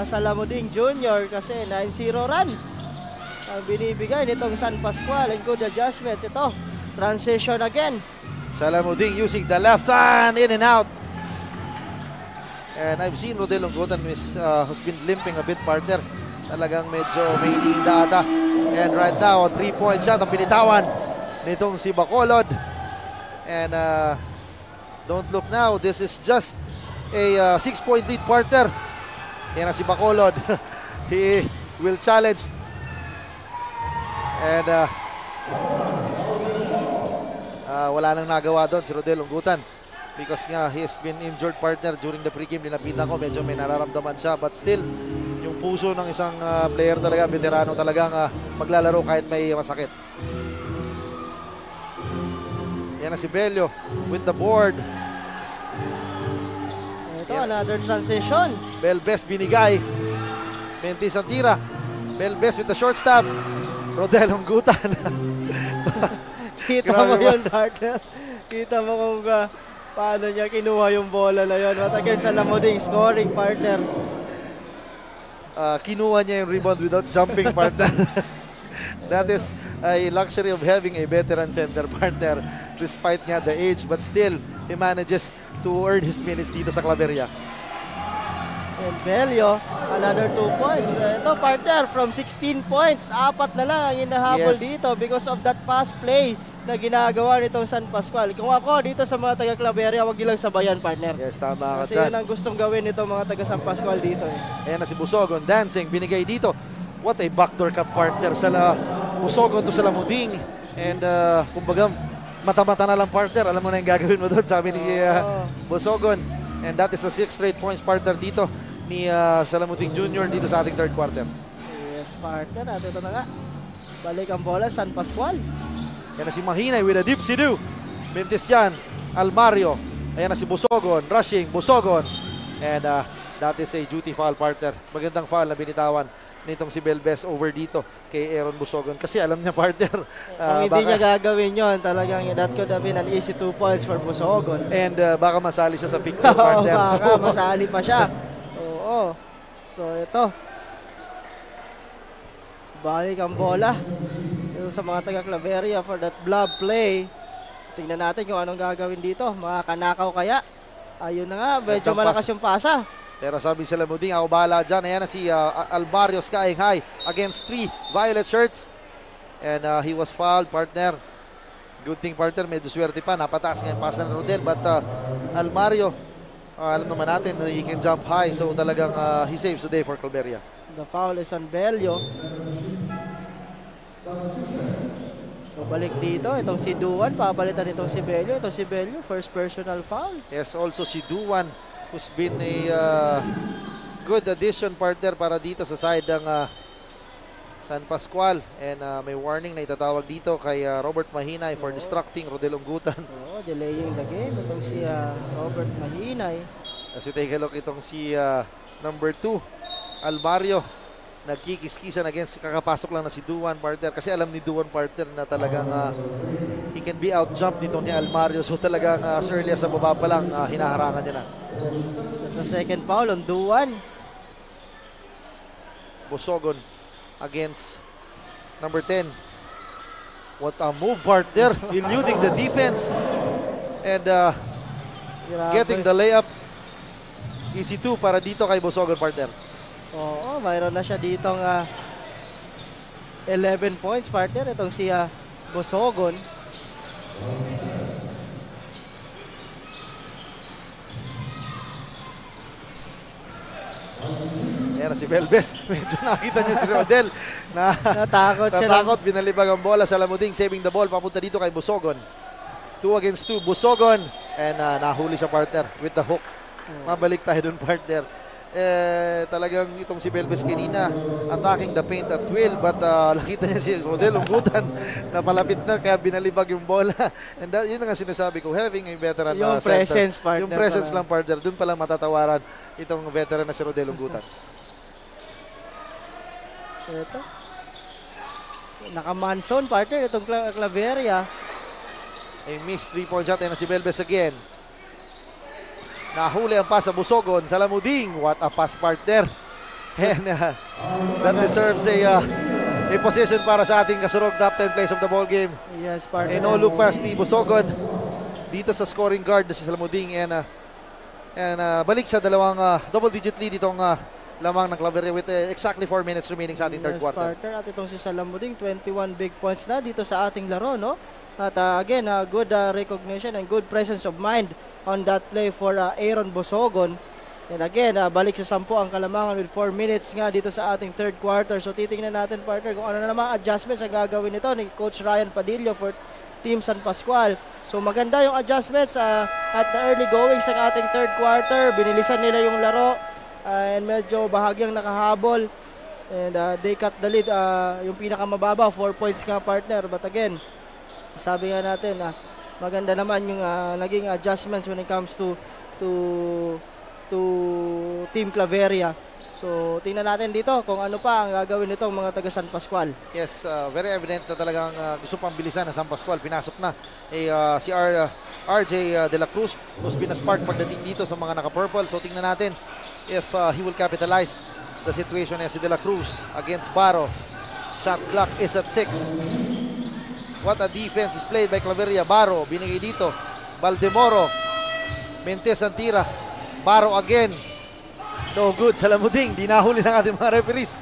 [SPEAKER 2] Salamuding Jr. kasi 9-0 run ang binibigay nitong San Pascual, and good adjustments. Ito, transition again
[SPEAKER 1] Salamuding using the left hand, in and out. And I've seen Rodel Onggutan who's been limping a bit, partner. Talagang medyo may iniinda ata. And right now, a 3-point shot ang binitawan nitong si Bacolod. And don't look now, this is just a 6-point lead, partner. Yan na si Bacolod. He will challenge. And wala nang nagawa doon si Rodel Onggutan. Because nga, he has been injured, partner. During the pregame, nilapitan ko, medyo may nararamdaman siya. But still, yung puso ng isang player talaga, veterano talagang maglalaro kahit may masakit. Yan na si Bello with the board.
[SPEAKER 2] Ito, another transition.
[SPEAKER 1] Belbes binigay. Mentis ang tira. Belbes with the short stab. Rodel Onggutan.
[SPEAKER 2] Kita mo yun, partner. Kita mo kung paano niya kinuha yung bola na yun. At again, Salamuding scoring, partner.
[SPEAKER 1] Kinuha niya yung rebound without jumping, partner. That is a luxury of having a veteran center, partner. Despite nga the age, but still, he manages to earn his minutes dito sa Claveria.
[SPEAKER 2] And Bello, another 2 points. Ito, partner, from 16 points, 4 na lang ang inahabol dito because of that fast play na ginagawa nitong San Pascual. Kung ako dito sa mga taga-Claveria, wag nilang sabayan, partner.
[SPEAKER 1] Yes, tama ka
[SPEAKER 2] kasi yan ang gustong gawin nitong mga taga-San Pascual dito.
[SPEAKER 1] Ayan na si Busogon, dancing, binigay dito. What a backdoor cut, partner. Busogon to Salamuding. And kumbaga, mata-mata na lang, partner. Alam mo na yung gagawin mo doon, sabi ni Busogon. And that is a 6 straight points, partner, dito ni Salamuding Jr. dito sa ating third quarter.
[SPEAKER 2] Yes, partner. At ito na nga. Balik ang bola, San Pascual.
[SPEAKER 1] Yan na si Mahinay with a deep sidu. Bentisian, Almario. Ayan na si Busogon, rushing, Busogon. And that is a duty foul, partner. Magandang foul na binitawan nitong si Belbes over dito kay Aaron Busogon. Kasi alam niya, partner.
[SPEAKER 2] Kung hindi niya gagawin yon, talagang that could have been an easy 2 points for Busogon.
[SPEAKER 1] And baka masali siya sa picture, partner.
[SPEAKER 2] Baka masali pa siya. Oo. So ito. Balik ang bola sa mga taga-Claveria for that blob play. Tingnan natin kung anong gagawin dito. Makakanakaw kaya? Ayun na nga, medyo malakas yung pasa.
[SPEAKER 1] Pero sabi sila Muding, ako bahala dyan. Ayan na si Almario skying high against 3 violet shirts. And he was fouled, partner. Good thing, partner, medyo swerte pa. Napataas nga yung pasa ng Rodel. But Almario, alam naman natin, he can jump high. So talagang he saves the day for Claveria.
[SPEAKER 2] The foul is on Bello. So balik dito, itong si Duan, papalitan itong si Bello. Itong si Bello, first personal foul.
[SPEAKER 1] Yes, also si Duan, who's been a good addition, partner, para dito sa side ng San Pascual. And may warning na itatawag dito kay Robert Mahinay for distracting Rodel Onggutan.
[SPEAKER 2] Delaying the game, itong si Robert Mahinay.
[SPEAKER 1] As we take a look, itong si number 2, Almario, nagkikis-kisan against, kakapasok lang na si Duan, partner. Kasi alam ni Duan, partner, na talagang he can be out-jumped dito ni Almario. So talagang as early as sa baba pa lang, hinaharangan niya na.
[SPEAKER 2] That's a second foul on Duan.
[SPEAKER 1] Busogon against number 10. What a move, partner. Eluding the defense. And getting the layup. Easy 2 para dito kay Busogon, partner.
[SPEAKER 2] Oo, mayroon na siya ditong 11 points, partner. Itong si Busogon.
[SPEAKER 1] Ayan na si Belbes. Medyo nakita niya si Rodel.
[SPEAKER 2] Natakot siya.
[SPEAKER 1] Natakot, binalibag ang bola. Salamuding saving the ball. Papunta dito kay Busogon. 2 against 2. Busogon. And nahuli siya, partner, with the hook. Mabalik tayo dun, partner. Talagang itong si Belbes kanina attacking the paint at will, but nakita niya si Rodel Onggutan na palapit na, kaya binalibag yung bola. And yun ang sinasabi ko, having a veteran
[SPEAKER 2] yung presence, partner,
[SPEAKER 1] yung presence lang, partner, dun palang matatawaran itong veteran na si Rodel Onggutan.
[SPEAKER 2] Ito naka-manson, partner, itong Claveria.
[SPEAKER 1] A missed 3-point shot, and si Belbes again. Nahuli ang pass sa Busogon. Salamuding, what a pass, partner. And that deserves a position para sa ating kasurog top 10 plays of the ball game.
[SPEAKER 2] Yes, partner.
[SPEAKER 1] No look pass ni Busogon. dito sa scoring guard na si Salamuding, and balik sa dalawang double-digit lead itong lamang ng Claveria with exactly 4 minutes remaining sa ating third quarter.
[SPEAKER 2] At itong si Salamuding, 21 big points na dito sa ating laro, no? At again, good recognition and good presence of mind on that play for Aaron Bosogon. And again, balik sa 10 ang Kalamangan with 4 minutes nga dito sa ating third quarter. So titingnan natin, partner, kung ano na namang adjustments ang gagawin nito ni Coach Ryan Padillo for Team San Pascual. So maganda yung adjustments at the early goings ng ating third quarter. Binilisan nila yung laro and medyo bahagyang nakahabol. And they cut the lead, yung pinakamababa, 4 points nga, partner. But again, sabi nga natin, maganda naman yung naging adjustments when it comes to Team Claveria. So, tingnan natin dito kung ano pa ang gagawin nitong mga taga San Pascual.
[SPEAKER 1] Yes, very evident na talagang gusto pang bilisan ng San Pascual. Pinasok na si RJ De La Cruz, who's been a spark pagdating dito sa mga naka-purple. So, tingnan natin if he will capitalize the situation si De La Cruz against Baro. Shot clock is at 6. What a defense is played by Claveria. Baro, binigay dito. Baldemoro. Mentes ang tira. Baro again. No good. Salamuding. Di nahuli ng ating mga referees.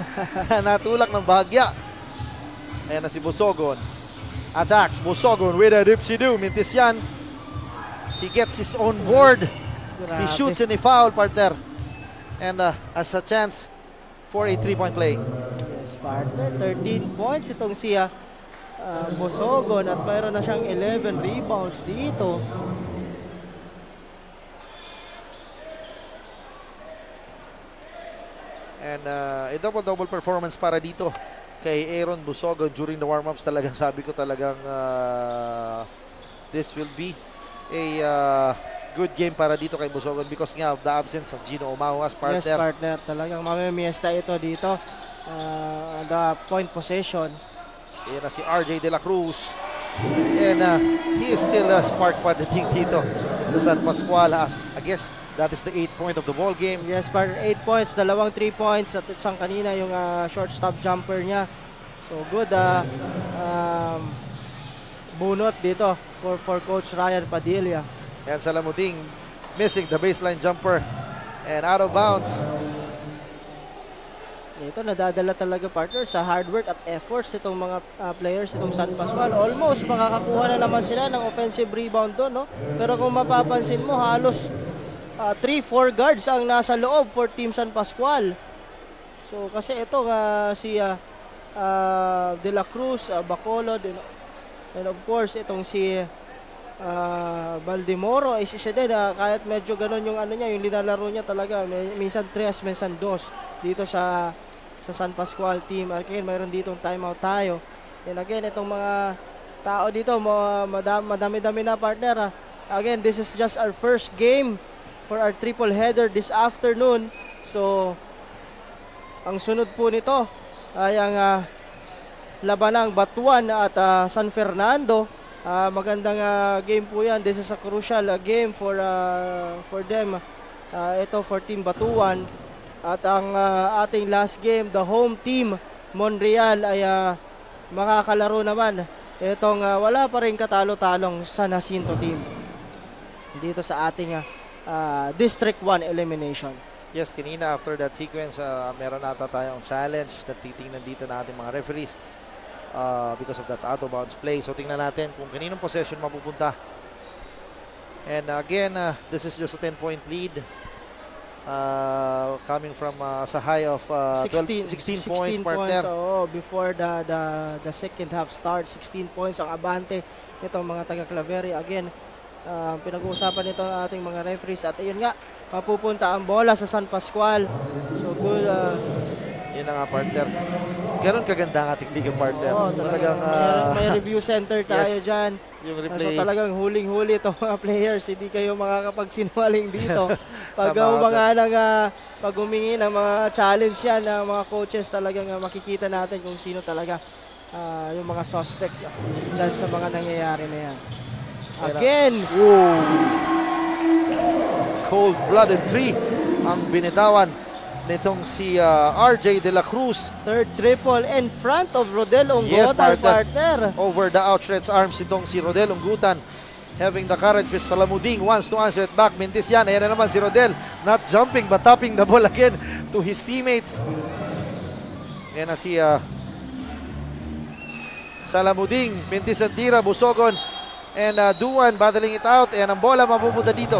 [SPEAKER 1] Natulak ng bahagya. Ayan na si Bosogon. Attacks. Bosogon with a dipsy-do. Mentes yan. He gets his own board. He shoots and he foul, partner. And has a chance for a 3-point play.
[SPEAKER 2] Yes, partner. 13 points itong si Bosogon at mayroon na siyang 11 rebounds dito.
[SPEAKER 1] And a double-double performance para dito kay Aaron Bosogon during the warm-ups. Talagang sabi ko talagang this will be a good game para dito kay Bosogon because nga of the absence of Gino Omao as partner.
[SPEAKER 2] Yes, partner. Talagang mamimiesta ito dito. The point possession.
[SPEAKER 1] Yan na si RJ De La Cruz. And he is still a spark pagdating dito sa San Pascual. I guess that is the 8th point of the ball game.
[SPEAKER 2] Yes, partner. 8 points. Dalawang 3 points at isang kanina yung short stop jumper niya. So good bunot dito for Coach Ryan Padilla.
[SPEAKER 1] And Salamuding missing the baseline jumper and out of bounds.
[SPEAKER 2] Ito nadadala talaga, partner, sa hard work at efforts itong mga players itong San Pascual. Almost makakakuha na naman sila ng offensive rebound doon, no? Pero kung mapapansin mo, halos 3-4 guards ang nasa loob for Team San Pascual. So kasi ito si De La Cruz, Bacolod, and of course itong si Baldemoro is isa din, kahit medyo ganun yung ano niya, yung linalaro niya talaga, minsan 3, minsan 2 dito sa San Pascual team. Again, mayroon ditong timeout tayo. And again, itong mga tao dito, madami-dami na, partner. Again, this is just our first game for our triple header this afternoon. So, ang sunod po nito ay ang labanang Batuan at San Fernando. Magandang game po yan. This is a crucial game for them. Ito for Team Batuan. At ang ating last game, the home team, Monreal, ay makakalaro naman. Itong wala pa rin katalo-talong San Jacinto team dito sa ating District 1 elimination.
[SPEAKER 1] Yes, kanina after that sequence, meron ata tayong challenge na titingnan dito na ating mga referees because of that out of bounds play. So tingnan natin kung kaninong possession mapupunta. And again, this is just a 10-point lead. Coming from sa high of 16 points, partner.
[SPEAKER 2] So, before the second half starts, 16 points ang abante nitong mga taga Claveria. Again, pinag-uusapan nito ang ating mga referees at ayun nga, mapupunta ang bola sa San Pascual. So good.
[SPEAKER 1] Yun na nga, partner. Ganon kaganda ang ating liga, partner.
[SPEAKER 2] Talagang may review center tayo dyan.
[SPEAKER 1] Yung replay.
[SPEAKER 2] So talagang huling-huli itong mga players. Hindi kayo makakapagsinwaling dito. Pag pag humingi ng mga challenge yan ng mga coaches, talagang makikita natin kung sino talaga yung mga suspect dyan sa mga nangyayari na yan. Again!
[SPEAKER 1] Cold-blooded 3 ang binitawan nitong si RJ De La Cruz.
[SPEAKER 2] Third triple in front of Rodel Unggutan,
[SPEAKER 1] yes,
[SPEAKER 2] partner.
[SPEAKER 1] Over the outstretched arms itong si Rodel Unggutan. having the courage, which Salamuding wants to answer it back. Mintis yan. Ayan na naman si Rodel, not jumping but tapping the ball again to his teammates. Ayan na si Salamuding. Mintis ang tira, Busogon and Duan battling it out. Ayan ang bola mapupunta dito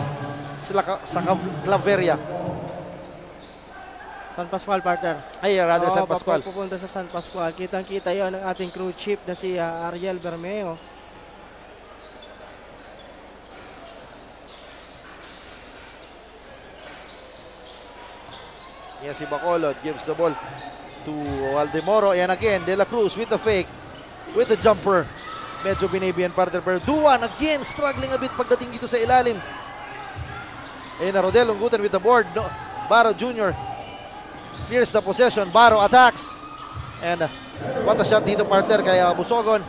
[SPEAKER 1] sa Claveria.
[SPEAKER 2] San Pascual, partner.
[SPEAKER 1] Ay, rather San Pascual.
[SPEAKER 2] Pupunta sa San Pascual. Kitang-kita yon ng ating crew chief na si Ariel Bermeo.
[SPEAKER 1] Yan si Bacolod gives the ball to Waldemoro. Ayan again, De La Cruz with the fake, with the jumper. Medyo binibiyan partner, pero Duan again struggling a bit pagdating dito sa ilalim. Ayan na Rodel Unggutan with the board. No, Baro Jr. clears the possession. Baro attacks. And what a shot dito partner kay Busogon.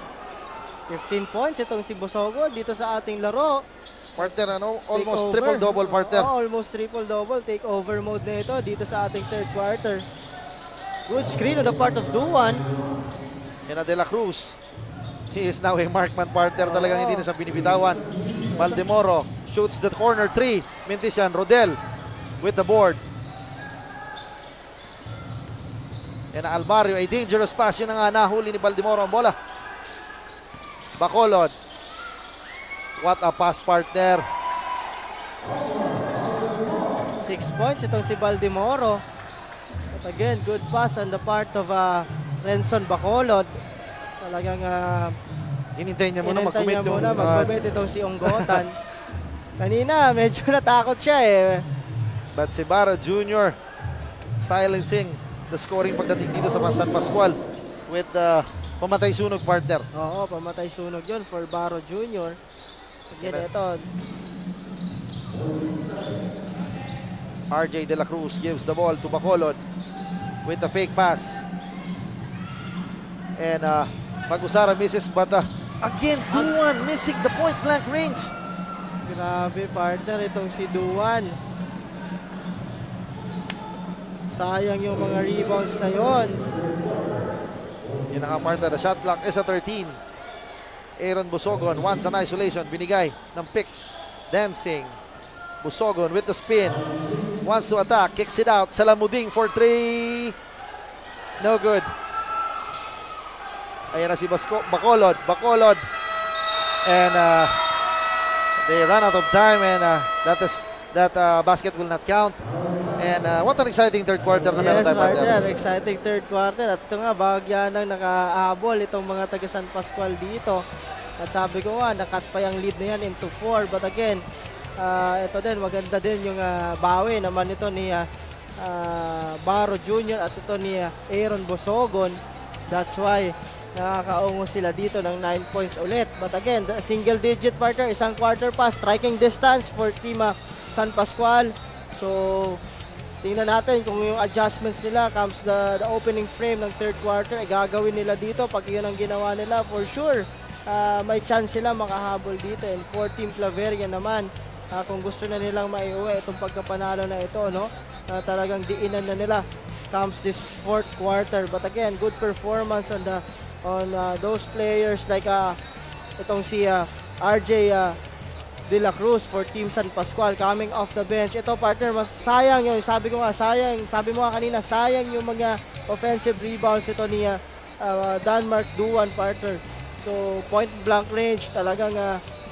[SPEAKER 2] 15 points itong si Busogon dito sa ating laro.
[SPEAKER 1] Partner, almost triple-double partner.
[SPEAKER 2] Almost triple-double. Take over mode na ito dito sa ating third quarter. Good screen on the part of Duan.
[SPEAKER 1] And De La Cruz. He is now a markman partner. Talagang hindi na sa binibitawan. Valdemoro shoots the corner 3. Mintisian, Rodel with the board. And Almario, a dangerous pass. Yun na nga nahuli ni Valdemoro ang bola. Bacolod. What a pass partner.
[SPEAKER 2] 6 points itong si Valdemoro. But again, good pass on the part of Renson Bacolod. Talagang
[SPEAKER 1] hinintay niya muna mag-commit
[SPEAKER 2] itong si Unggutan. Kanina, medyo natakot siya eh.
[SPEAKER 1] But si Baro Jr. silencing the scoring pagdating dito sa San Pascual with pamatay sunog partner.
[SPEAKER 2] Oo, pamatay sunog yun for Baro Jr. Again, ito.
[SPEAKER 1] RJ De La Cruz gives the ball to Bacolod with the fake pass. And Pag-Usara misses but again, Duan missing the point blank range.
[SPEAKER 2] Grabe partner itong si Duan. Sayang yung mga rebounds na yon.
[SPEAKER 1] Yun ang partner. The shot clock is at 13. Aaron Busogon wants an isolation. Binigay ng pick. Dancing. Busogon with the spin. Wants to attack. Kicks it out. Salamuding for 3. No good. Ayan na si Bacolod. Bacolod. And they run out of time and that basket will not count. And what an exciting third quarter na meron tayo.
[SPEAKER 2] Yes, partner. Exciting third quarter. At ito nga, bahagyan ng nakahabol itong mga taga San Pascual dito. At sabi ko nga, nakat pa yung lead na yan into 4. But again, ito din, maganda din yung bawi naman ito ni Baro Jr. at ito ni Aaron Busogon. That's why nakakaungo sila dito ng 9 points ulit. But again, single digit partner, isang quarter pa, striking distance for team San Pascual. So, tingnan natin kung yung adjustments nila comes the opening frame ng third quarter, gagawin nila dito. Pag yun ang ginawa nila, for sure, may chance sila makahabol dito. And for Team Claveria naman, kung gusto na nilang maiuwi itong pagkapanalo na ito, no? Talagang diinan na nila comes this fourth quarter. But again, good performance on those players like itong si RJ De La Cruz for Team San Pascual coming off the bench. Ito partner, mas sayang yun. Sabi ko nga, sayang. Sabi mo nga kanina, sayang yung mga offensive rebounds ito ni Denmark Duan partner. So, point blank range, talagang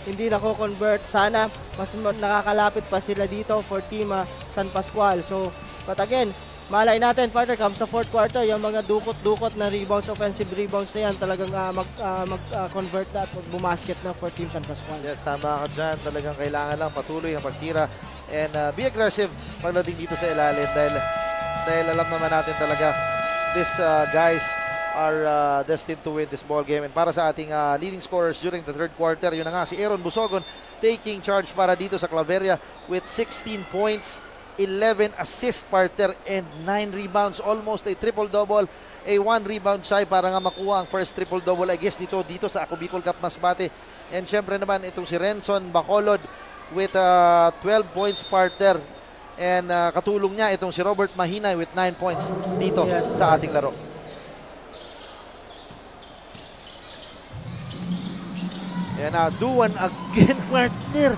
[SPEAKER 2] hindi nako-convert. Sana, mas nakakalapit pa sila dito for Team San Pascual. So, but again, malay natin partner, comes sa fourth quarter, yung mga dukot-dukot na rebounds, offensive rebounds na yan, talagang mag-convert na at bumasket na for Team San Pascual.
[SPEAKER 1] Yes, tama ka dyan. Talagang kailangan lang patuloy ang pagtira and be aggressive pagdating dito sa ilalim dahil alam naman natin talaga these guys are destined to win this ball game. And para sa ating leading scorers during the third quarter, yun na nga si Aaron Busogon taking charge para dito sa Claveria with 16 points, 11 assist partner and 9 rebounds, almost a triple-double, a 1 rebound shy para nga makuha ang first triple-double I guess dito sa Ako Bicol Cup Masbate. And syempre naman itong si Renson Bacolod with 12 points partner and katulong niya itong si Robert Mahinay with 9 points dito sa ating laro. Yan na, Duan again, partner.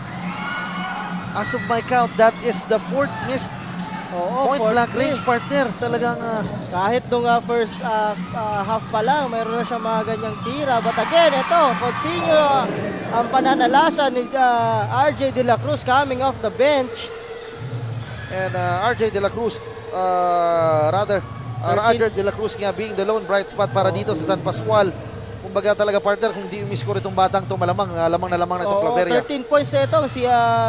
[SPEAKER 1] As of my count, that is the 4th missed point blank range, partner. Talagang
[SPEAKER 2] kahit nung first half pa lang, mayroon na siya mga ganyang tira. But again, ito, continue ang pananalasa ni RJ De La Cruz coming off the bench.
[SPEAKER 1] And RJ De La Cruz, RJ De La Cruz nga being the lone bright spot para dito sa San Pascual. Kumbaga talaga, partner, kung di umiscore itong batang to, lamang na itong Claveria.
[SPEAKER 2] 13 points itong si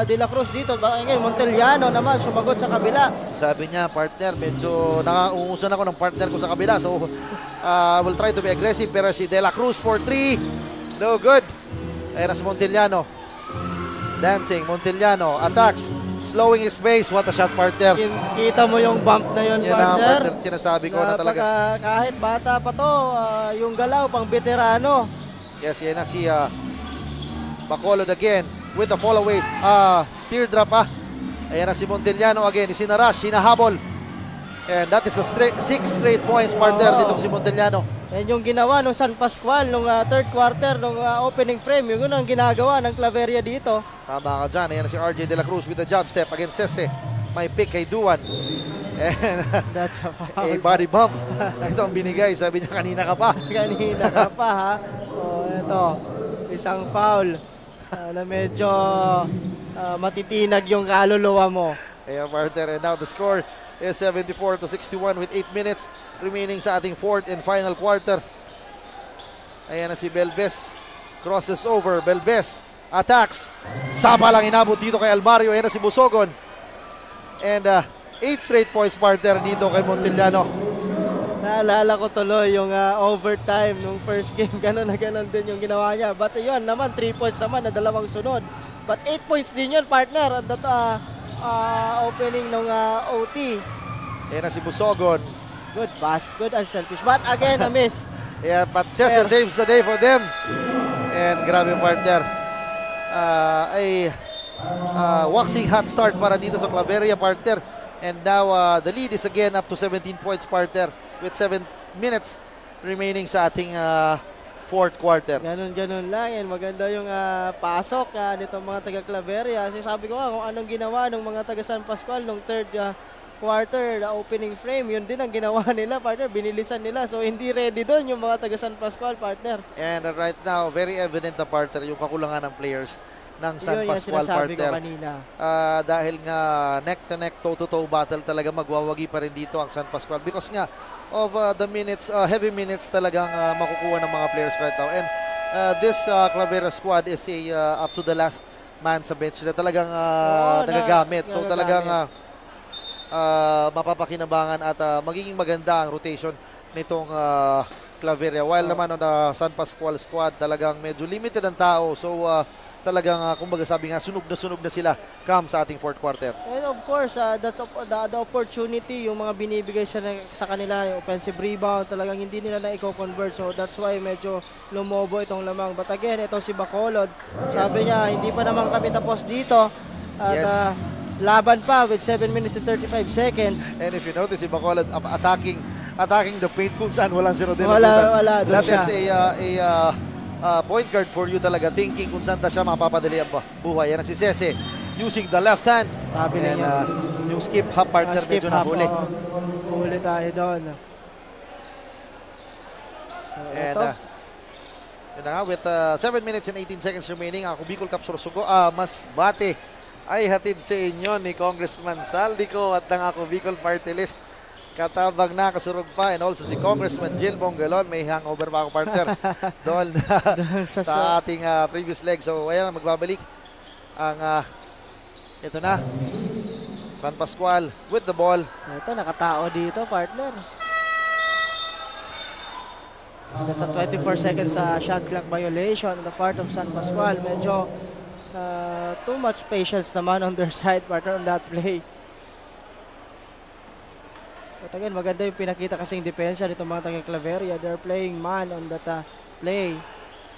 [SPEAKER 2] De La Cruz dito. Ngayon, Montellano naman sumagot sa kabila.
[SPEAKER 1] Sabi niya, partner, medyo nakauusan ako ng partner ko sa kabila. So, we'll try to be aggressive. Pero si De La Cruz for 3. No good. Ayan na si Montellano. Dancing, Montellano, attacks. Slowing his pace. What a shot, partner.
[SPEAKER 2] Kita mo yung bump na yun, partner.
[SPEAKER 1] Partner. Sinasabi ko na talaga.
[SPEAKER 2] Kahit bata pa to, yung galaw pang veterano.
[SPEAKER 1] Yes, yan na si Bacolod again with the fall away. Teardrop Ayan na si Montellano again. Isinarash, hinahabol. And that is a 6 straight points, partner, dito si Montellano.
[SPEAKER 2] And yung ginawa nung San Pascual nung third quarter, nung opening frame, yung ang ginagawa ng Claveria dito.
[SPEAKER 1] Tama ka dyan. Ayan na si RJ De La Cruz with the jab step against Sese. May pick kay Duan. And
[SPEAKER 2] that's a foul.
[SPEAKER 1] A body bump. Ito ang binigay. Sabi niya, kanina ka pa.
[SPEAKER 2] Kanina ka pa, ha? Ito. Isang foul na medyo matitinag yung kaluluwa mo.
[SPEAKER 1] Ayan, partner. And now the score is 74-61 with 8 minutes remaining sa ating 4th and final quarter. Ayan na si Belbes. Crosses over. Belbes attacks. Sapa lang inabot dito kay Almario. Ayan na si Busogon. And 8 straight points, partner, dito kay Montellano.
[SPEAKER 2] Naalala ko tuloy yung overtime nung first game. Ganon na ganon din yung ginawa niya. But yun naman, 3 points naman na dalawang sunod. But 8 points din yun, partner. At that opening ng OT.
[SPEAKER 1] Ayan na si Busogon.
[SPEAKER 2] Good pass. Good and selfish. But again, a miss.
[SPEAKER 1] Yeah, but Cesar saves the day for them. And grabe, partner. Waxing hot start para dito sa Claveria, partner. And now the lead is again up to 17 points, partner, with 7 minutes remaining sa ating 4th quarter.
[SPEAKER 2] Ganun lang yan. Maganda yung pasok nitong mga taga Claveria. Sabi ko kung anong ginawa ng mga taga San Pascual nung 3rd quarter, the opening frame, yun din ang ginawa nila, partner. Binilisan nila. So hindi ready doon yung mga taga San Pascual, partner.
[SPEAKER 1] And right now, very evident na, partner, yung kakulangan ng players ng San Pascual, partner. Dahil nga neck to neck, toe to toe battle talaga, magwawagi pa rin dito ang San Pascual because nga of the minutes, heavy minutes talagang makukuha ng mga players right now. And this Claveria squad is up to the last man sa bench na talagang nagagamit. So talagang mapapakinabangan at magiging maganda ang rotation nitong Claveria. While naman on the San Pascual squad, talagang medyo limited ang tao. So talagang, kumbaga sabi nga, sunog na sila come sa ating 4th quarter.
[SPEAKER 2] And of course, that's the opportunity, yung mga binibigay sa kanila, yung offensive rebound, talagang hindi nila na i-convert. So that's why medyo lumobo itong lamang. But again, ito si Bacolod. Sabi niya, hindi pa naman kami tapos dito. At laban pa with 7 minutes and 35 seconds.
[SPEAKER 1] And if you notice, si Bacolod attacking the paint kung saan walang zero din.
[SPEAKER 2] Wala doon siya.
[SPEAKER 1] That is a point guard for you talaga, thinking kung saan siya mapapadali ang buhay. Yan na si Sese using the left hand. And yung skip hop, partner, medyo nahuli.
[SPEAKER 2] Huli tayo doon.
[SPEAKER 1] And yun na nga, with 7 minutes and 18 seconds remaining, ang Bicol Cup Sorsogo, mas bate ay hatid sa inyo ni Congressman Saldico at ng Ako Bicol Party List. Katabang na, kasurog pa, and also si Congressman Jill Bongalon. May hangover pa ako, partner, doon sa ating previous leg. So ayan, magbabalik ang ito na San Pascual with the ball.
[SPEAKER 2] Ito, nakatao dito, partner. That's a 24 seconds shot clock violation on the part of San Pascual. Medyo too much patience naman on their side, partner, on that play. But again, maganda yung pinakita kasing depensa nitong mga taga Claveria. They're playing man on that play.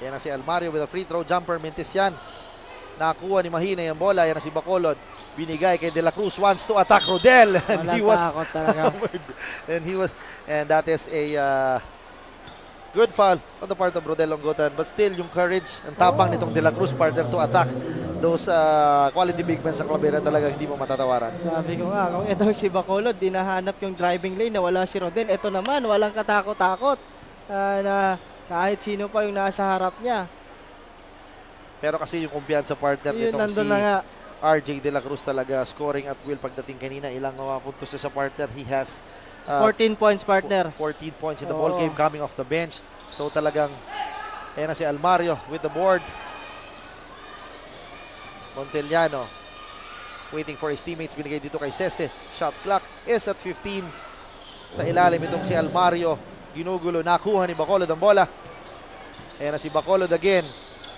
[SPEAKER 1] Yan na si Almario with a free throw jumper. Mintis yan. Nakuha ni Mahina yung bola. Yan na si Bacolod. Binigay kay De La Cruz. Wants to attack Rodel. And he was
[SPEAKER 2] takot talaga.
[SPEAKER 1] and that is a Good foul on the part of Rodel Onggotan, but still yung courage, ang tapang nitong De La Cruz partner to attack those quality big men sa Claveria talaga hindi mo matatawaran.
[SPEAKER 2] Sabi ko nga, kung itong si Bacolod, dinahanap yung driving lane na wala si Rodel. Ito naman, walang katakot-takot na kahit sino pa yung nasa harap niya.
[SPEAKER 1] Pero kasi yung kumpiyansa partner nitong si RJ De La Cruz talaga, scoring at will pagdating kanina. Ilang puntos sa partner. He has
[SPEAKER 2] 14 points partner.
[SPEAKER 1] 14 points in the ball game coming off the bench. So talagang, ayan na si Almario with the board. Montellano waiting for his teammates. Binigay dito kay Sese. Shot clock is at 15. Sa ilalim itong si Almario. Ginugulo. Nakuha ni Bacolod ang bola. Ayan na si Bacolod again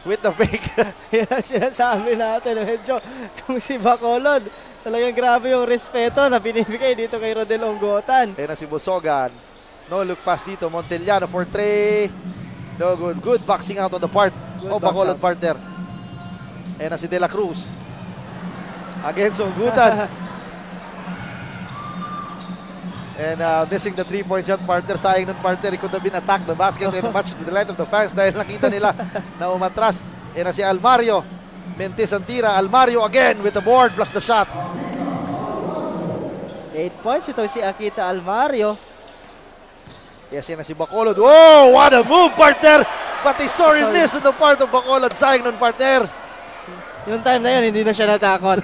[SPEAKER 1] with the fake.
[SPEAKER 2] Yan sinasabi natin. Medyo kung si Bacolod, talagang grabe yung respeto na binibigay dito kay Rodel Onggotan.
[SPEAKER 1] Ayan na si Busogan. No look pass dito. Montellano for 3. No good. Good boxing out on the part of Bacolod partner. Ayan na si De La Cruz. Against Onggotan. And missing the 3-point shot partner. Sayang nun partner. He could have been attacked the basket and much to the delight of the fans dahil nakita nila na umatras. Ayan na si Almario. Mentes ang tira. Almario again with the board plus the shot.
[SPEAKER 2] 8 points ito si Akita Almario.
[SPEAKER 1] Yes, yan na si Bacolod. Oh, what a move partner! But a sorry miss on the part of Bacolod. Sayang nun partner.
[SPEAKER 2] Yung time na yun, hindi na siya natakot.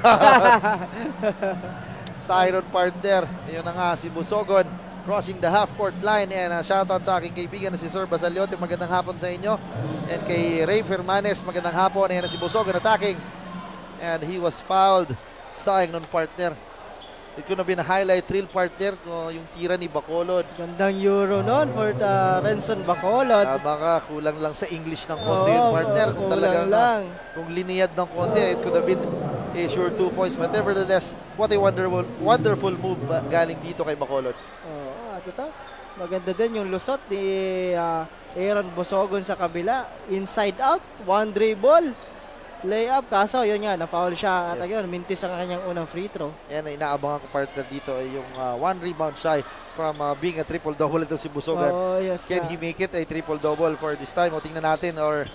[SPEAKER 1] Siren partner. Ayun na nga si Busogon crossing the half-court line. And shoutout sa aking kaibigan na si Sir Basaliote. Magandang hapon sa inyo. And kay Ray Fermanes, magandang hapon. Ayan na si Busogon attacking. And he was fouled. Sayang nun partner. It could have been a highlight reel partner yung tira ni Bacolod.
[SPEAKER 2] Gandang euro noon for the Renson Bacolod.
[SPEAKER 1] Baka kulang lang sa English ng konti yung partner. Kung talagang kung liniyad ng konti, it could have been a sure 2 points. But nevertheless, what a wonderful move galing dito kay Bacolod.
[SPEAKER 2] At ito, maganda din yung lusot ni Aaron Busogon sa kabila. Inside out, one dribble. Layup, kaso yun nga, na-foul siya. At yun, mintis ang kanyang unang free throw.
[SPEAKER 1] Yan, inaabangan ko partner dito ay yung one rebound shy from being a triple-double ito si Busogan. Can he make it a triple-double for this time? O tingnan natin or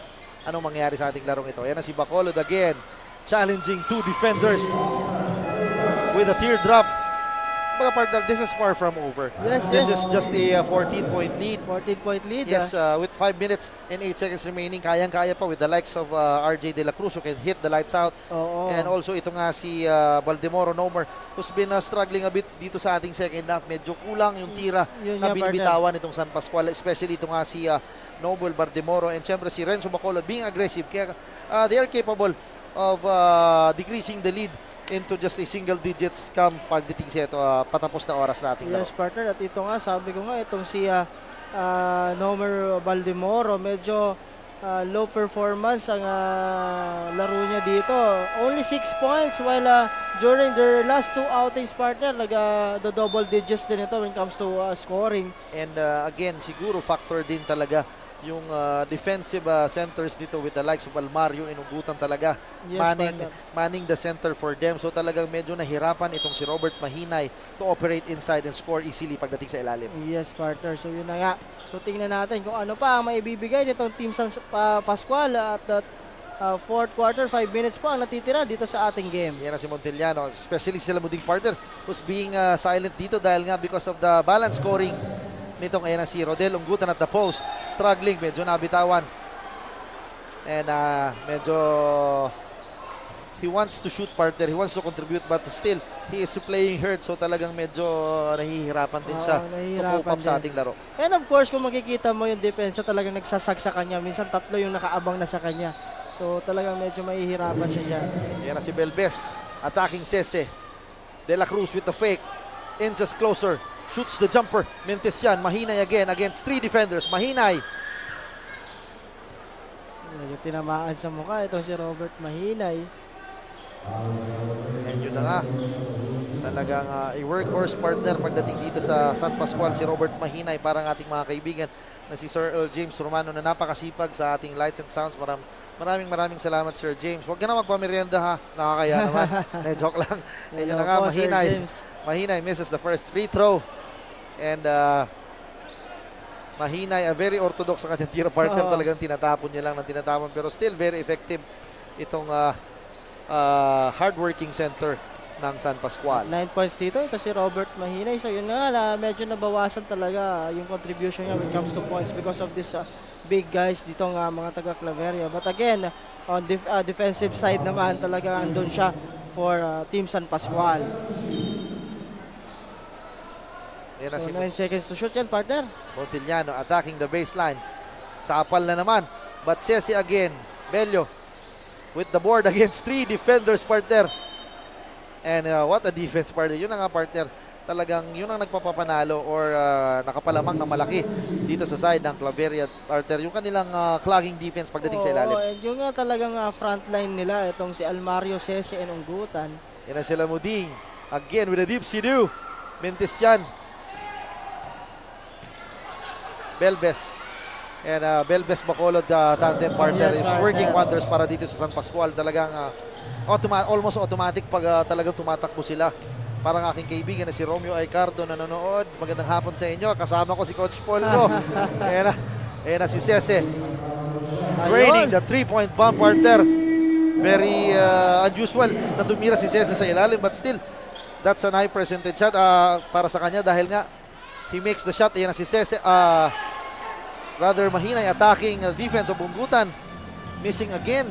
[SPEAKER 1] anong mangyayari sa ating larong ito. Yan na si Bacolod again, challenging two defenders with a teardrop. Mga partner, this is far from over. This is just a 14-point lead.
[SPEAKER 2] 14-point lead.
[SPEAKER 1] Yes, with 5 minutes and 8 seconds remaining, kayang-kaya pa with the likes of RJ De La Cruz who can hit the lights out. And also ito nga si Baldemoro Nomer who's been struggling a bit dito sa ating second half. Medyo kulang yung tira na binibitawan itong San Pascual, especially ito nga si Noble Baldemoro and syempre si Renzo Bacolod being aggressive. Kaya they are capable of decreasing the lead into just a single digits come pagdating sa ito patapos na oras natin.
[SPEAKER 2] Yes, partner. At ito nga, sabi ko nga, itong si Nomer Baldemoro, medyo low performance ang laro niya dito. Only 6 points while during their last 2 outings, partner, the double digits din ito when it comes to scoring.
[SPEAKER 1] And again, siguro factor din talaga yung defensive centers dito with the likes of Almario, Onggotan talaga.
[SPEAKER 2] Yes,
[SPEAKER 1] manning the center for them. So talagang medyo nahirapan itong si Robert Mahinay to operate inside and score easily pagdating sa ilalim.
[SPEAKER 2] Yes, partner. So yun na nga. So tingnan natin kung ano pa ang maibibigay nitong Team San Pascual at that fourth quarter. 5 minutes pa ang natitira dito sa ating game.
[SPEAKER 1] Yan na si Montellano, especially sila muding partner who's being silent dito dahil nga because of the balance scoring nitong ayan na si Rodel Onggotan at the post. Struggling, medyo nabitawan. And medyo he wants to shoot partner, he wants to contribute but still he is playing hurt so talagang medyo nahihirapan din siya to cope up sa ating laro.
[SPEAKER 2] And of course kung makikita mo yung depensa talagang nagsasag sa kanya, minsan 3 yung nakaabang na sa kanya. So talagang medyo mahihirapan siya dyan.
[SPEAKER 1] Yan na si Belbes, attacking Sese. De La Cruz with the fake, inches closer. Shoots the jumper. Mentes yan. Mahinay again against 3 defenders. Mahinay.
[SPEAKER 2] Medyo tinamaan sa mukha itong si Robert Mahinay.
[SPEAKER 1] And yun na nga. Talagang a workhorse partner pagdating dito sa San Pascual. Si Robert Mahinay, parang ating mga kaibigan na si Sir Earl James Romano na napakasipag sa ating lights and sounds. Maraming salamat Sir James. Huwag ka na magpamerienda ha. Nakakaya naman. Joke lang. And yun na nga. Mahinay. Mahinay misses the first free throw. And Mahinay, very orthodox sa kanyang tira partner.
[SPEAKER 2] Oo.
[SPEAKER 1] Talagang tinatapon niya lang ng tinatapon. Pero still very effective itong hardworking center ng San Pascual.
[SPEAKER 2] 9 points dito. Ito si Robert Mahinay. So yun nga, medyo nabawasan talaga yung contribution niya when it comes to points because of this big guys dito nga mga taga Claveria. But again, on defensive side naman talaga andun siya for Team San Pascual.
[SPEAKER 1] Yan na
[SPEAKER 2] So
[SPEAKER 1] si
[SPEAKER 2] 9 seconds to shoot yan, partner.
[SPEAKER 1] Montiliano attacking the baseline. Sapal na naman. But Ceci again. Bello with the board against 3 defenders, partner. And what a defense, partner. Yun na nga, partner. Talagang yun ang nagpapapanalo or nakapalamang na malaki dito sa side ng Claveria, partner. Yung kanilang clogging defense pagdating sa ilalim.
[SPEAKER 2] And yung nga talagang frontline nila, itong si Almario, Ceci, and Unggutan.
[SPEAKER 1] Yan na sila Muding. Again with a deep sidoo. Mentesian. Belbes. And Belbes Bacolod tandem partner is working wonders para dito sa San Pascual. Talagang almost automatic pag talagang tumatakbo sila. Parang aking kaibigan na si Romeo Aicardo nanonood. Magandang hapon sa inyo. Kasama ko si Coach Paul mo. Ayan na si Cece. Draining the 3-point bomb, partner. Very unusual na tumira si Cece sa ilalim, but still that's an high percentage shot para sa kanya dahil nga he makes the shot. Ayan na si Cece. Rather Mahinay attacking defense of Unggutan. Missing again.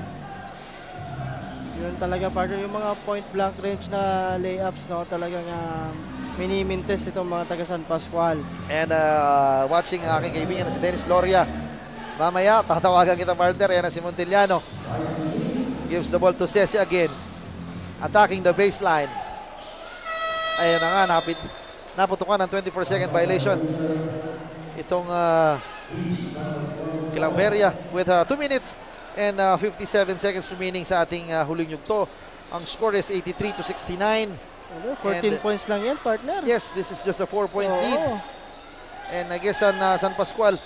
[SPEAKER 2] Yun talaga, partner, yung mga point blank range na layups, no, talagang minimintes itong mga taga San Pascual.
[SPEAKER 1] And watching ang aking kaibigan na si Dennis Loria. Mamaya, tatawagan kita, partner. Ayan na si Montiliano. Gives the ball to Ceci again. Attacking the baseline. Ayan na nga, naputukan ng 24-second violation. Itong Claveria with 2 minutes and 57 seconds remaining sa ating huling yugto. Ang score is 83-69.
[SPEAKER 2] 14 points lang yan, partner.
[SPEAKER 1] Yes, this is just a 4-point lead. And I guess San Pascual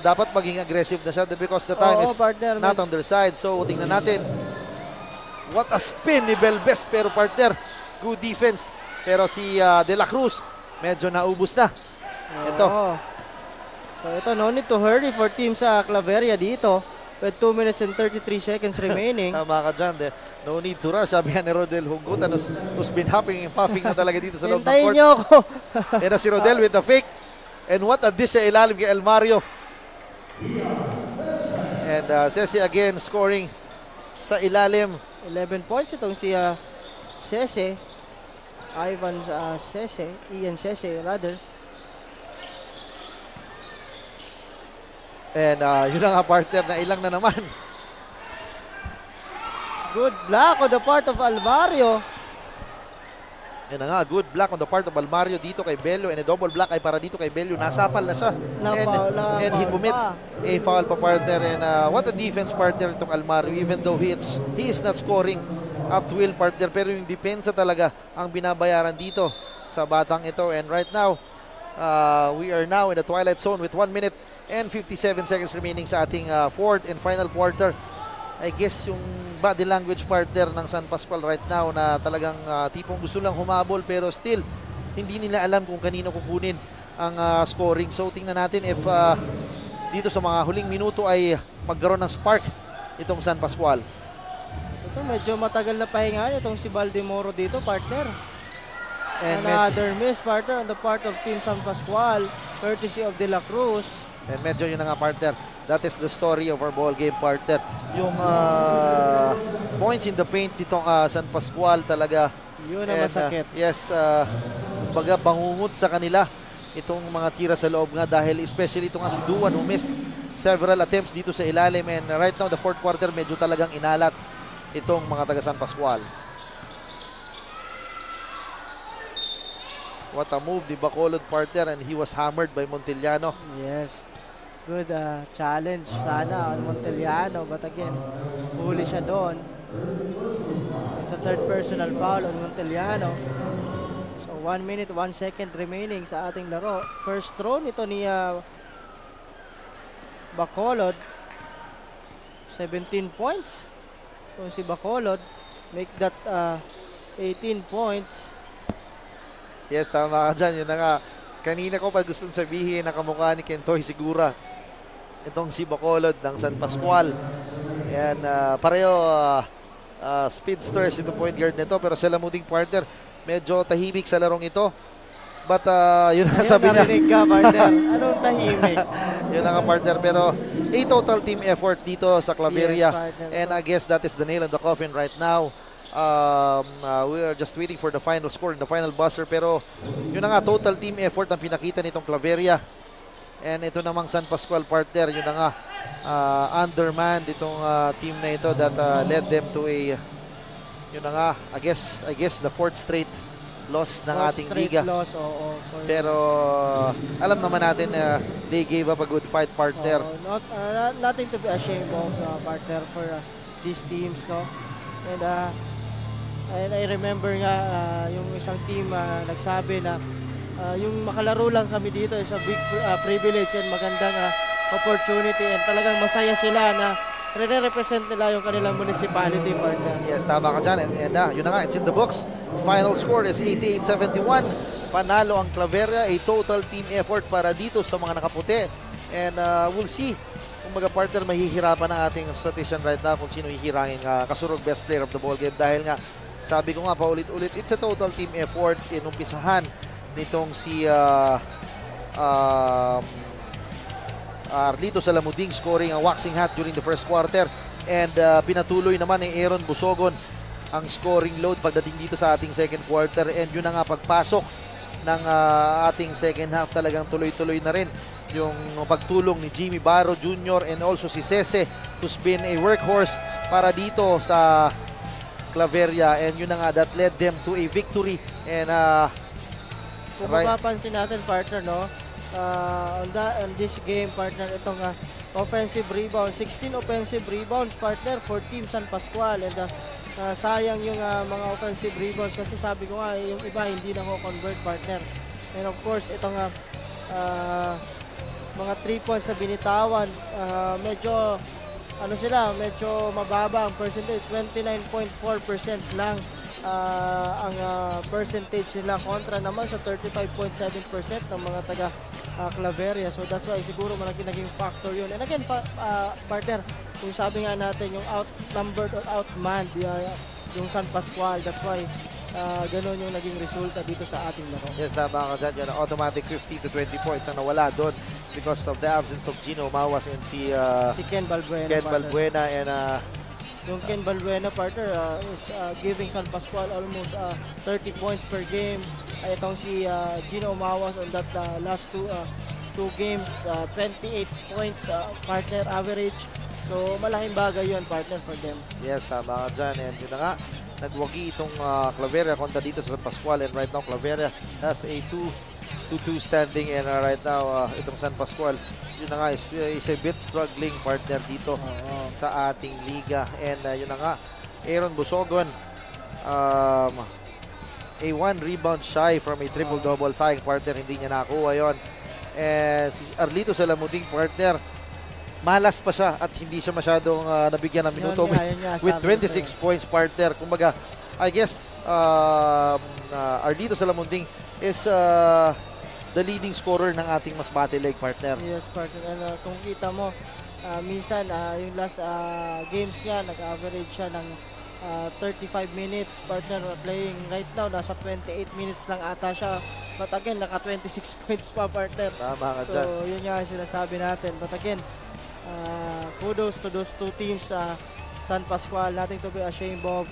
[SPEAKER 1] dapat maging aggressive na siya because the time is
[SPEAKER 2] partner,
[SPEAKER 1] not on their side. So tingnan natin. What a spin ni Belbes, pero partner, good defense. Pero si De La Cruz medyo naubos na. Ito.
[SPEAKER 2] So ito, no need to hurry for team sa Claveria dito with 2 minutes and 33 seconds remaining.
[SPEAKER 1] Tama ka dyan. No need to rush, sabi ni Rodel Unggutan who's been hopping and puffing na talaga dito sa loob ng court.
[SPEAKER 2] Hintayin niyo ako.
[SPEAKER 1] Yan na si Rodel with the fake. And what a dish sa ilalim kay Almario. And Ceci again scoring sa ilalim.
[SPEAKER 2] 11 points itong si Cece. Ian Cece rather.
[SPEAKER 1] And yun na nga, partner, na ilang na naman.
[SPEAKER 2] Good block on the part of Almario.
[SPEAKER 1] Yan na nga, good block on the part of Almario dito kay Bello, and a double block ay para dito kay Bello. Nasapal na siya. And he commits a foul pa, partner. And what a defense, partner, itong Almario, even though he is not scoring at will, partner. Pero yung depensa talaga ang binabayaran dito sa batang ito. And right now, we are now in the twilight zone with 1 minute and 57 seconds remaining sa ating fourth and final quarter. I guess yung body language, partner, ng San Pascual right now na talagang tipong gusto lang humabol pero still hindi nila alam kung kanino kukunin ang scoring. So tingnan natin if dito sa mga huling minuto ay magkaroon ng spark itong San Pascual.
[SPEAKER 2] Ito medyo matagal na pahinga itong si Baldemoro dito, partner.
[SPEAKER 1] And
[SPEAKER 2] another miss, partner, on the part of Team San Pascual, courtesy of De La Cruz.
[SPEAKER 1] And medyo yun na nga, partner. That is the story of our ball game, partner. Yung points in the paint ditong San Pascual talaga.
[SPEAKER 2] Yun ang masakit.
[SPEAKER 1] Yes, baga bangungot sa kanila itong mga tira sa loob nga dahil especially ito nga si Duan who missed several attempts dito sa ilalim. And right now, the fourth quarter, medyo talagang inalat itong mga taga San Pascual. What a move ni Bacolod, partner, and he was hammered by Montiliano.
[SPEAKER 2] Yes. Good challenge sana on Montiliano, but again, huli siya doon. It's a third personal foul on Montiliano. So 1 minute, 1 second remaining sa ating laro. First throw nito ni Bacolod. 17 points. Kung si Bacolod, make that 18 points.
[SPEAKER 1] Yes, tama ka dyan. Yun na nga. Kanina ko pa gustong sabihin na kamukha ni Kentoy Sigura. Itong si Bacolod ng San Pascual. Yan, pareho speedsters itong point guard nito. Pero sa lamuding partner, medyo tahimik sa larong ito. But yun ang sabi niya.
[SPEAKER 2] Narinig ka, partner. Anong tahimik?
[SPEAKER 1] Yun ang partner. Pero a total team effort dito sa Claveria.
[SPEAKER 2] Yes,
[SPEAKER 1] and I guess that is the nail in the coffin right now. We are just waiting for the final score and the final buzzer. Pero yun na nga, total team effort ang pinakita nitong Claveria. And ito namang San Pascual partner, yun na nga, undermanned itong team na ito that led them to a, yun na nga, I guess the fourth straight loss ng ating liga.
[SPEAKER 2] Loss,
[SPEAKER 1] pero alam naman natin na they gave up a good fight, partner.
[SPEAKER 2] Nothing to be ashamed of, partner, for these teams, no? And I remember nga yung isang team nagsabi na yung makalaro lang kami dito is a big privilege and magandang opportunity, and talagang masaya sila na re-represent nila yung kanilang municipality, partner.
[SPEAKER 1] Yes, tama ka dyan. And yun na nga, it's in the books. Final score is 88-71. Panalo ang Claveria, a total team effort para dito sa mga nakaputi. And we'll see kung mga partner mahihirapan ang ating statistician right now kung sino hihirangin kasurog best player of the ball game. Dahil nga, sabi ko nga paulit-ulit, it's a total team effort. Inumpisahan nitong si Arlito Salamuding scoring ang waxing hat during the first quarter, and pinatuloy naman ni Aaron Busogon ang scoring load pagdating dito sa ating second quarter, and yun na nga pagpasok ng ating second half, talagang tuloy-tuloy na rin yung pagtulong ni Jimmy Barro Jr. and also si Cese, who's been a workhorse para dito sa Claveria, and yun na nga that led them to a victory. And
[SPEAKER 2] kung mapapansin natin, partner, no, on this game, partner, itong offensive rebound, 16 offensive rebounds, partner, for Team San Pascual. And sayang yung mga offensive rebounds kasi sabi ko nga, yung iba hindi na ko convert, partner. And of course, itong mga 3 points na binitawan, medyo medyo mababa ang percentage, 29.4% lang ang percentage nila kontra naman sa 35.7% ng mga taga Claveria. So that's why siguro malaki naging factor yun. And again, partner, kung sabi nga natin yung outnumbered or outmanned yung San Pascual, that's why ganun yung naging resulta dito sa ating laro.
[SPEAKER 1] Yes, tama ka dyan. Yun, automatic 50 to 20 points ang nawala doon because of the absence of Gino Mawas and si
[SPEAKER 2] Ken Balbuena.
[SPEAKER 1] Ken Balbuena, and
[SPEAKER 2] yung Ken Balbuena, partner, is giving San Pascual almost 30 points per game. Itong si Gino Mawas on that last two games, 28 points partner average. So malaking bagay yun, partner, for them.
[SPEAKER 1] Yes, tama ka dyan. And yun na nga, nagwagi itong Claveria kontra dito sa San Pascual, and right now Claveria has a 2-2 standing, and right now itong San Pascual, yun na nga, is a bit struggling, partner, dito sa ating liga. And yun na nga, Aaron Busogon, a 1 rebound shy from a triple-double. Sayang, partner, hindi niya nakuha yon. And si Arlito Salamuding, partner, malas pa siya at hindi siya masyadong nabigyan ng minuto with 26 points, partner. Kumbaga, I guess Arlito Salamuding is the leading scorer ng ating Masbate Lake, partner.
[SPEAKER 2] Yes, partner. And kung kita mo, minsan yung last games niya, nag-average siya ng 35 minutes, partner, playing right now. Nasa 28 minutes lang ata siya. But again, naka 26 points pa, partner.
[SPEAKER 1] Tama ka dyan.
[SPEAKER 2] So, yun nga sinasabi natin. But again, kudos to those two teams, San Pascual, nothing to be ashamed of.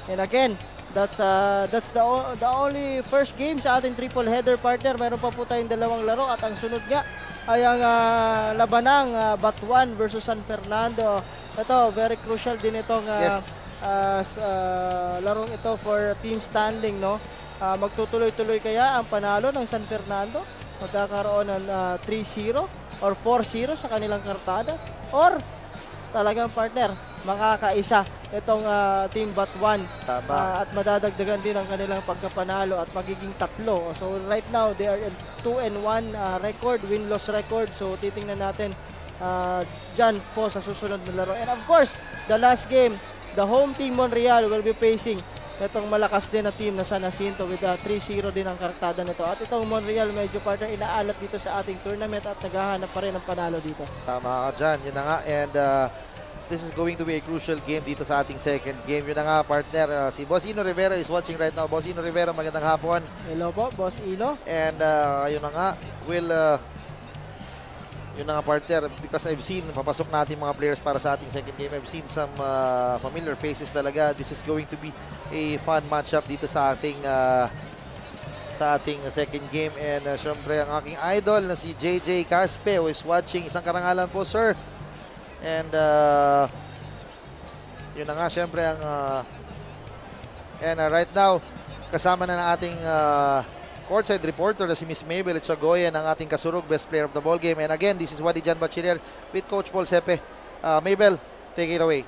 [SPEAKER 2] And again, that's the only first game sa ating triple header, partner. Meron pa po tayong 2 laro, at ang sunod nga ay ang labanang Batuan versus San Fernando. Ito, very crucial din itong larong ito for team standing, no? Magtutuloy-tuloy kaya ang panalo ng San Fernando? Magkakaroon ng 3-0 or 4-0 sa kanilang kartada? Or talagang, partner, makakaisa itong Team Batuan at madadagdagan din ang kanilang pagkapanalo at pagiging 3. So right now they are in 2-1 record, win-loss record. So titingnan natin dyan po sa susunod na laro. And of course, the last game, the home team Monreal will be facing itong malakas din na team na San Jacinto with 3-0 din ang karaktada nito. At itong Monreal medyo partner inaalat dito sa ating tournament at naghahanap pa rin ng panalo dito.
[SPEAKER 1] Tama ka dyan, yun na nga. And this is going to be a crucial game dito sa ating second game. Yun na nga, partner. Si Boss Ino Rivera is watching right now. Boss Ino Rivera, magandang hapon.
[SPEAKER 2] Hello po, Boss Ino.
[SPEAKER 1] And yun na nga, yun na nga, partner, because I've seen, papasok natin mga players para sa ating second game. I've seen some familiar faces talaga. This is going to be a fun matchup dito sa ating second game. And syempre, ang aking idol na si JJ Caspe who is watching. Isang karangalan po, sir. And yun na nga, syempre, right now, kasama na ng ating courtside reporter na si Miss Mabel Chagoyan, ang ating kasurug, best player of the ball game. And again, this is Wadi Jan Bachiller with Coach Paul Sepe. Mabel, take it away.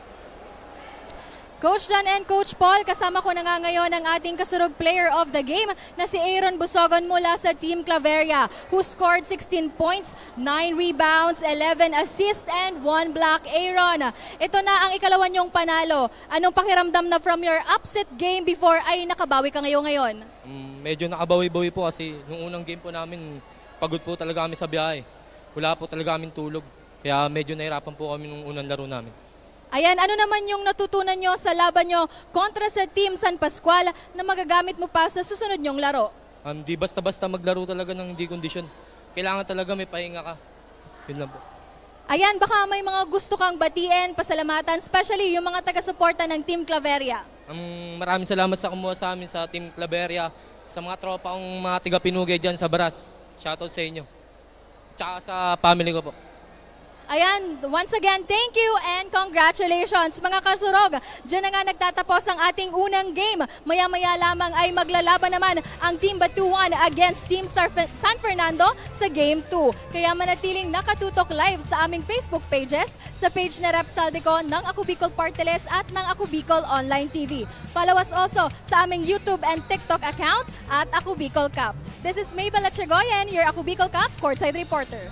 [SPEAKER 3] Coach John and Coach Paul, kasama ko na nga ngayon ang ating kasurug player of the game na si Aaron Busogon mula sa Team Claveria, who scored 16 points, 9 rebounds, 11 assists, and 1 block. Aaron, ito na ang ikalawa niyong panalo. Anong pakiramdam na from your upset game before ay nakabawi ka ngayon?
[SPEAKER 13] Medyo nakabawi-bawi po kasi nung unang game po namin, pagod po talaga kami sa biyahe. Wala po talaga kami tulog. Kaya medyo nahirapan po kami nung unang laro namin.
[SPEAKER 3] Ayan, ano naman yung natutunan nyo sa laban nyo kontra sa Team San Pascual na magagamit mo pa sa susunod nyong laro?
[SPEAKER 13] Di basta-basta maglaro talaga ng hindi kondisyon. Kailangan talaga may pahinga ka. Yun lang po.
[SPEAKER 3] Ayan, baka may mga gusto kang batiin, pasalamatan, especially yung mga taga-suporta ng Team Claveria.
[SPEAKER 13] Maraming salamat sa kumuha sa amin sa Team Claveria, sa mga tropa kong mga tiga-pinugay dyan sa Baras. Shoutout sa inyo. Tsaka sa family ko po.
[SPEAKER 3] Ayan, once again, thank you and congratulations mga kasurog. Diyan na nga nagtatapos ang ating unang game. Maya-maya lamang ay maglalaban naman ang Team Batuan against Team San Fernando sa Game 2. Kaya manatiling nakatutok live sa aming Facebook pages, sa page na Rep Saldico ng Ako Bicol Party List at ng Ako Bicol Online TV. Follow us also sa aming YouTube and TikTok account at Ako Bicol Cup. This is Mabel Chagoyan, your Ako Bicol Cup courtside reporter.